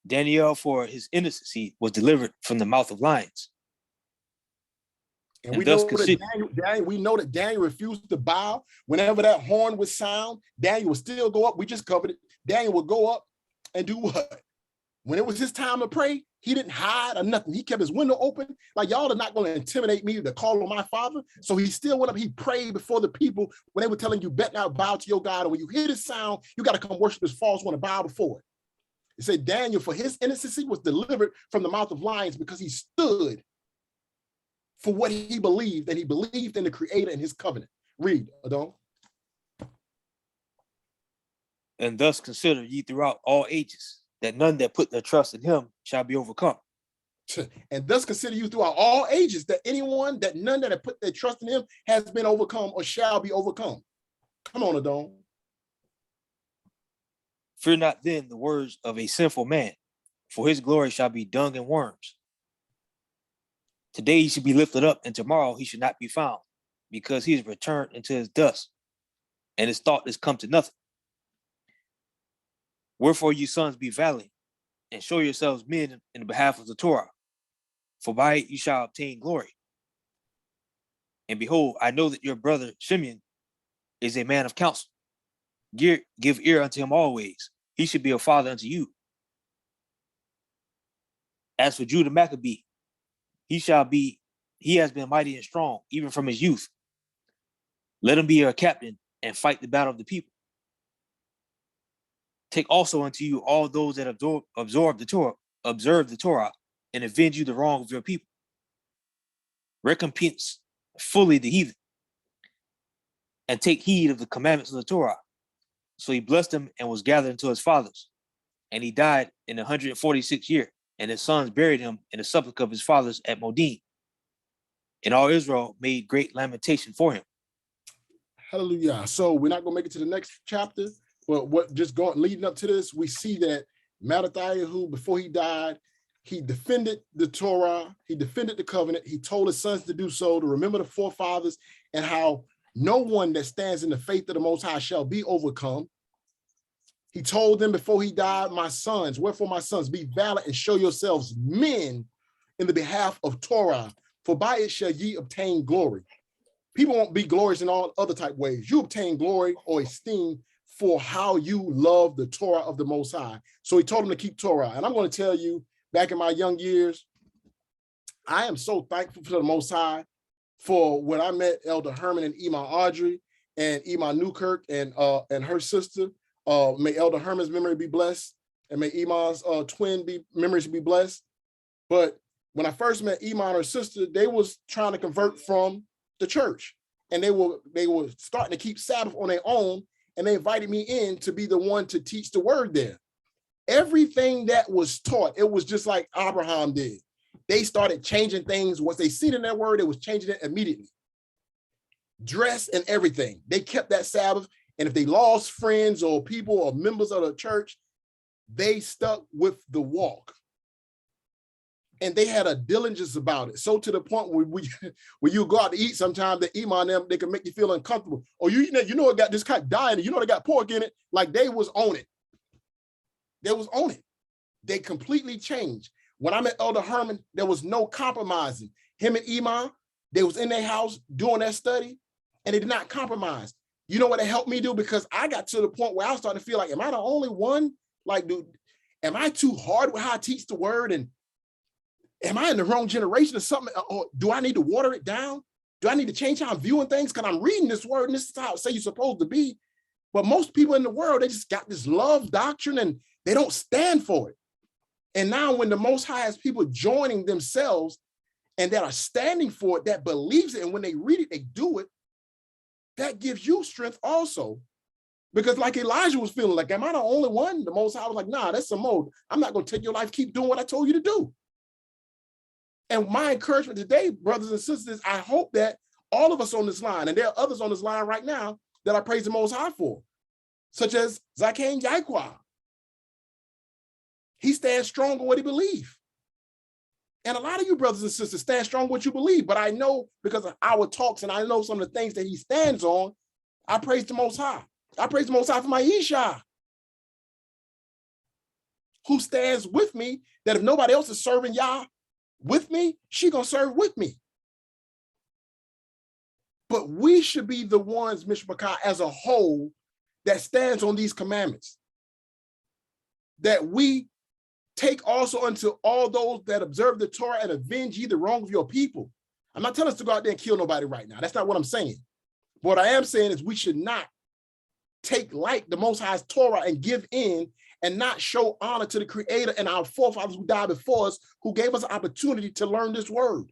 Daniel, for his innocency, was delivered from the mouth of lions. And we know that Daniel refused to bow. Whenever that horn would sound, Daniel would still go up. We just covered it. Daniel would go up and do what? When it was his time to pray, he didn't hide or nothing. He kept his window open. Like, y'all are not going to intimidate me to call on my father. So he still went up. He prayed before the people when they were telling you, bet not bow to your God. And when you hear this sound, you got to come worship this false one and bow before it. It said Daniel, for his innocency, was delivered from the mouth of lions because he stood for what he believed, and he believed in the Creator and his covenant. Read, Adon. And thus consider ye throughout all ages, that none that put their trust in him shall be overcome. And thus consider you throughout all ages that none that have put their trust in him has been overcome or shall be overcome. Come on, Adon. Fear not then the words of a sinful man, for his glory shall be dung and worms. Today he should be lifted up, and tomorrow he should not be found, because he is returned into his dust, and his thought is come to nothing. Wherefore, you sons, be valiant, and show yourselves men in the behalf of the Torah, for by it you shall obtain glory. And behold, I know that your brother Shimeon is a man of counsel. Give ear unto him always. He should be a father unto you. As for Judah Maccabee, he has been mighty and strong, even from his youth. Let him be your captain and fight the battle of the people. Take also unto you all those that observe the Torah, and avenge you the wrong of your people. Recompense fully the heathen, and take heed of the commandments of the Torah. So he blessed him and was gathered into his fathers. And he died in the 146th year, and his sons buried him in the sepulchre of his fathers at Modim. And all Israel made great lamentation for him. Hallelujah. So we're not going to make it to the next chapter, but leading up to this, we see that Mattathiah, who before he died, he defended the Torah, he defended the covenant, he told his sons to do so, to remember the forefathers, and how no one that stands in the faith of the Most High shall be overcome. He told them before he died, my sons, wherefore my sons, be valiant and show yourselves men in the behalf of Torah, for by it shall ye obtain glory. People won't be glorious in all other type ways. You obtain glory or esteem for how you love the Torah of the Most High. So he told them to keep Torah. And I'm going to tell you, back in my young years, I am so thankful for the Most High for when I met Elder Herman and Iman Audrey and Iman Newkirk and her sister. May Elder Herman's memory be blessed, and may Iman's memories be blessed. But when I first met Iman and her sister, they was trying to convert from the church, and they were starting to keep Sabbath on their own, and they invited me in to be the one to teach the word there. Everything that was taught, it was just like Abraham did. They started changing things. Once they seen in their word, it was changing it immediately. Dress and everything. They kept that Sabbath. And if they lost friends or people or members of the church, they stuck with the walk. And they had a diligence about it. So to the point where when you go out to eat sometime, the Iman them, they can make you feel uncomfortable. Or you know it got this kind of dying, you know they got pork in it. Like they was on it. They was on it. They completely changed. When I met Elder Herman, there was no compromising. Him and Iman, they was in their house doing their study, and they did not compromise. You know what it helped me do? Because I got to the point where I was starting to feel like, am I the only one? Like, dude, am I too hard with how I teach the word? And am I in the wrong generation or something? Or do I need to water it down? Do I need to change how I'm viewing things? Because I'm reading this word and this is how it say you're supposed to be. But most people in the world, they just got this love doctrine and they don't stand for it. And now when the Most High has people joining themselves and that are standing for it, that believes it, and when they read it, they do it, that gives you strength also. Because like Elijah was feeling like, am I the only one? The Most High was like, nah, that's some mode. I'm not going to take your life. Keep doing what I told you to do. And my encouragement today, brothers and sisters, I hope that all of us on this line, and there are others on this line right now that I praise the Most High for, such as Zakane Yaikwa. He stands strong on what he believes. And a lot of you brothers and sisters stand strong on what you believe. But I know because of our talks and I know some of the things that he stands on, I praise the Most High. I praise the Most High for my Isha, who stands with me, that if nobody else is serving Yah with me, she gonna serve with me. But we should be the ones, Mishpachah, as a whole, that stands on these commandments. That we take also unto all those that observe the Torah and avenge ye the wrong of your people. I'm not telling us to go out there and kill nobody right now. That's not what I'm saying. What I am saying is we should not take light the Most High's Torah and give in and not show honor to the Creator and our forefathers who died before us, who gave us an opportunity to learn this word.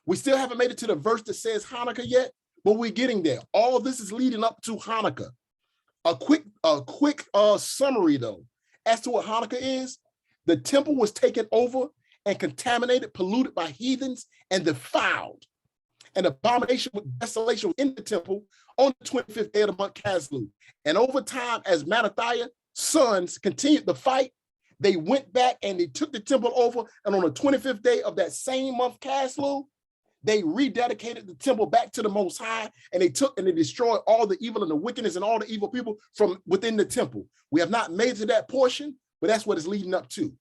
We still haven't made it to the verse that says Hanukkah yet, but we're getting there. All this is leading up to Hanukkah. A quick summary though, as to what Hanukkah is. The temple was taken over and contaminated, polluted by heathens and defiled. An abomination with desolation in the temple on the 25th day of the month Caslu. And over time, as Mattathiah's sons continued the fight, they went back and they took the temple over. And on the 25th day of that same month Caslu, they rededicated the temple back to the Most High, and they took and they destroyed all the evil and the wickedness and all the evil people from within the temple. We have not made it to that portion, but that's what it's leading up to.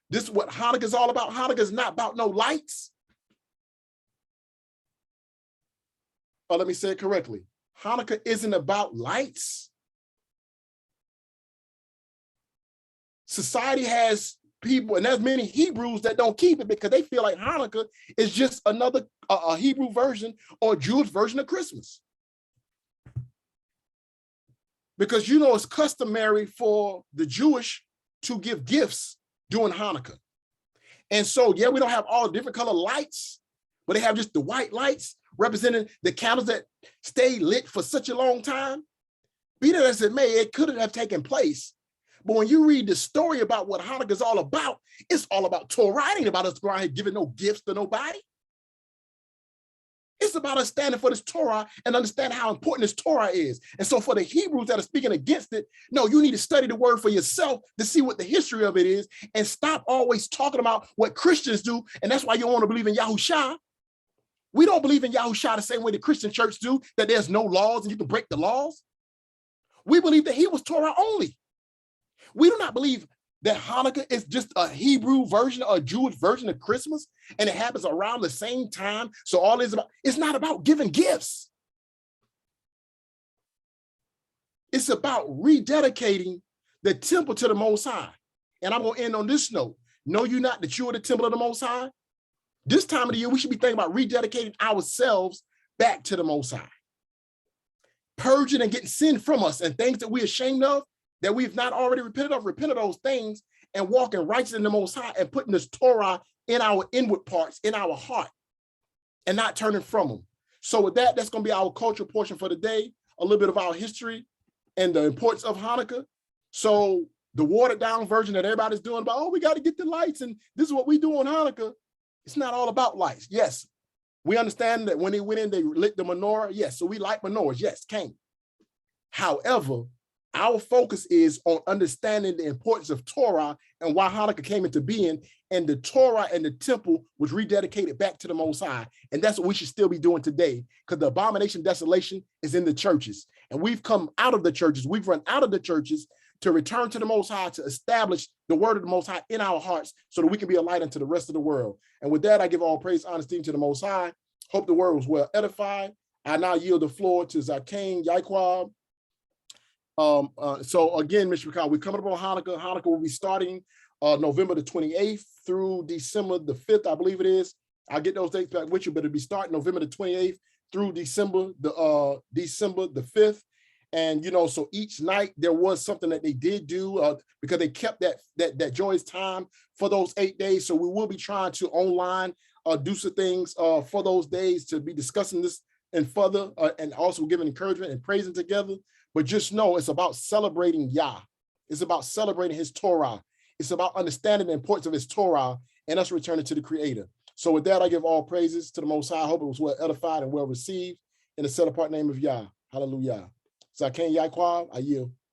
This is what Hanukkah is all about. Hanukkah is not about no lights. Oh, let me say it correctly. Hanukkah isn't about lights. Society has people, and there's many Hebrews that don't keep it because they feel like Hanukkah is just another a Hebrew version or a Jewish version of Christmas. Because you know it's customary for the Jewish to give gifts during Hanukkah. And so, yeah, we don't have all different color lights, but they have just the white lights representing the candles that stay lit for such a long time. Be that as it may, it could have taken place. But when you read the story about what Hanukkah is all about, it's all about Torah. It ain't about us going here giving no gifts to nobody. It's about us standing for this Torah and understanding how important this Torah is. And so for the Hebrews that are speaking against it, no, you need to study the word for yourself to see what the history of it is and stop always talking about what Christians do. And that's why you don't want to believe in Yahushua. We don't believe in Yahushua the same way the Christian church do, that there's no laws and you can break the laws. We believe that he was Torah only. We do not believe that Hanukkah is just a Hebrew version or a Jewish version of Christmas, and it happens around the same time. So all is about, it's not about giving gifts. It's about rededicating the temple to the Most High. And I'm going to end on this note. Know you not that you are the temple of the Most High? This time of the year, we should be thinking about rededicating ourselves back to the Most High. Purging and getting sin from us and things that we're ashamed of, that we've not already repented of those things, and walking righteous in the Most High and putting this Torah in our inward parts, in our heart, and not turning from them. So with that, that's going to be our cultural portion for the day, a little bit of our history and the importance of Hanukkah. So the watered down version that everybody's doing about, oh, we got to get the lights and this is what we do on Hanukkah. It's not all about lights. Yes, we understand that when they went in, they lit the menorah. Yes, so we light menorahs. Yes, came. However, our focus is on understanding the importance of Torah and why Hanukkah came into being, and the Torah and the temple was rededicated back to the Most High. And that's what we should still be doing today, because the abomination desolation is in the churches. And we've come out of the churches. We've run out of the churches to return to the Most High, to establish the word of the Most High in our hearts so that we can be a light unto the rest of the world. And with that, I give all praise, honor, esteem to the Most High. Hope the word was well edified. I now yield the floor to Zakein Yaikwab. So again, Mr. McCall, we're coming up on Hanukkah. Hanukkah will be starting November the 28th through December the 5th, I believe it is. I'll get those dates back with you, but it'll be starting November the 28th through December the 5th. And, you know, so each night there was something that they did do because they kept that joyous time for those 8 days. So we will be trying to online do some things for those days to be discussing this and further and also giving encouragement and praising together. But just know it's about celebrating Yah. It's about celebrating his Torah. It's about understanding the importance of his Torah and us returning to the Creator. So with that, I give all praises to the Most High. I hope it was well edified and well received in the set apart name of Yah. Hallelujah. Zakein Yaikwab, I yield.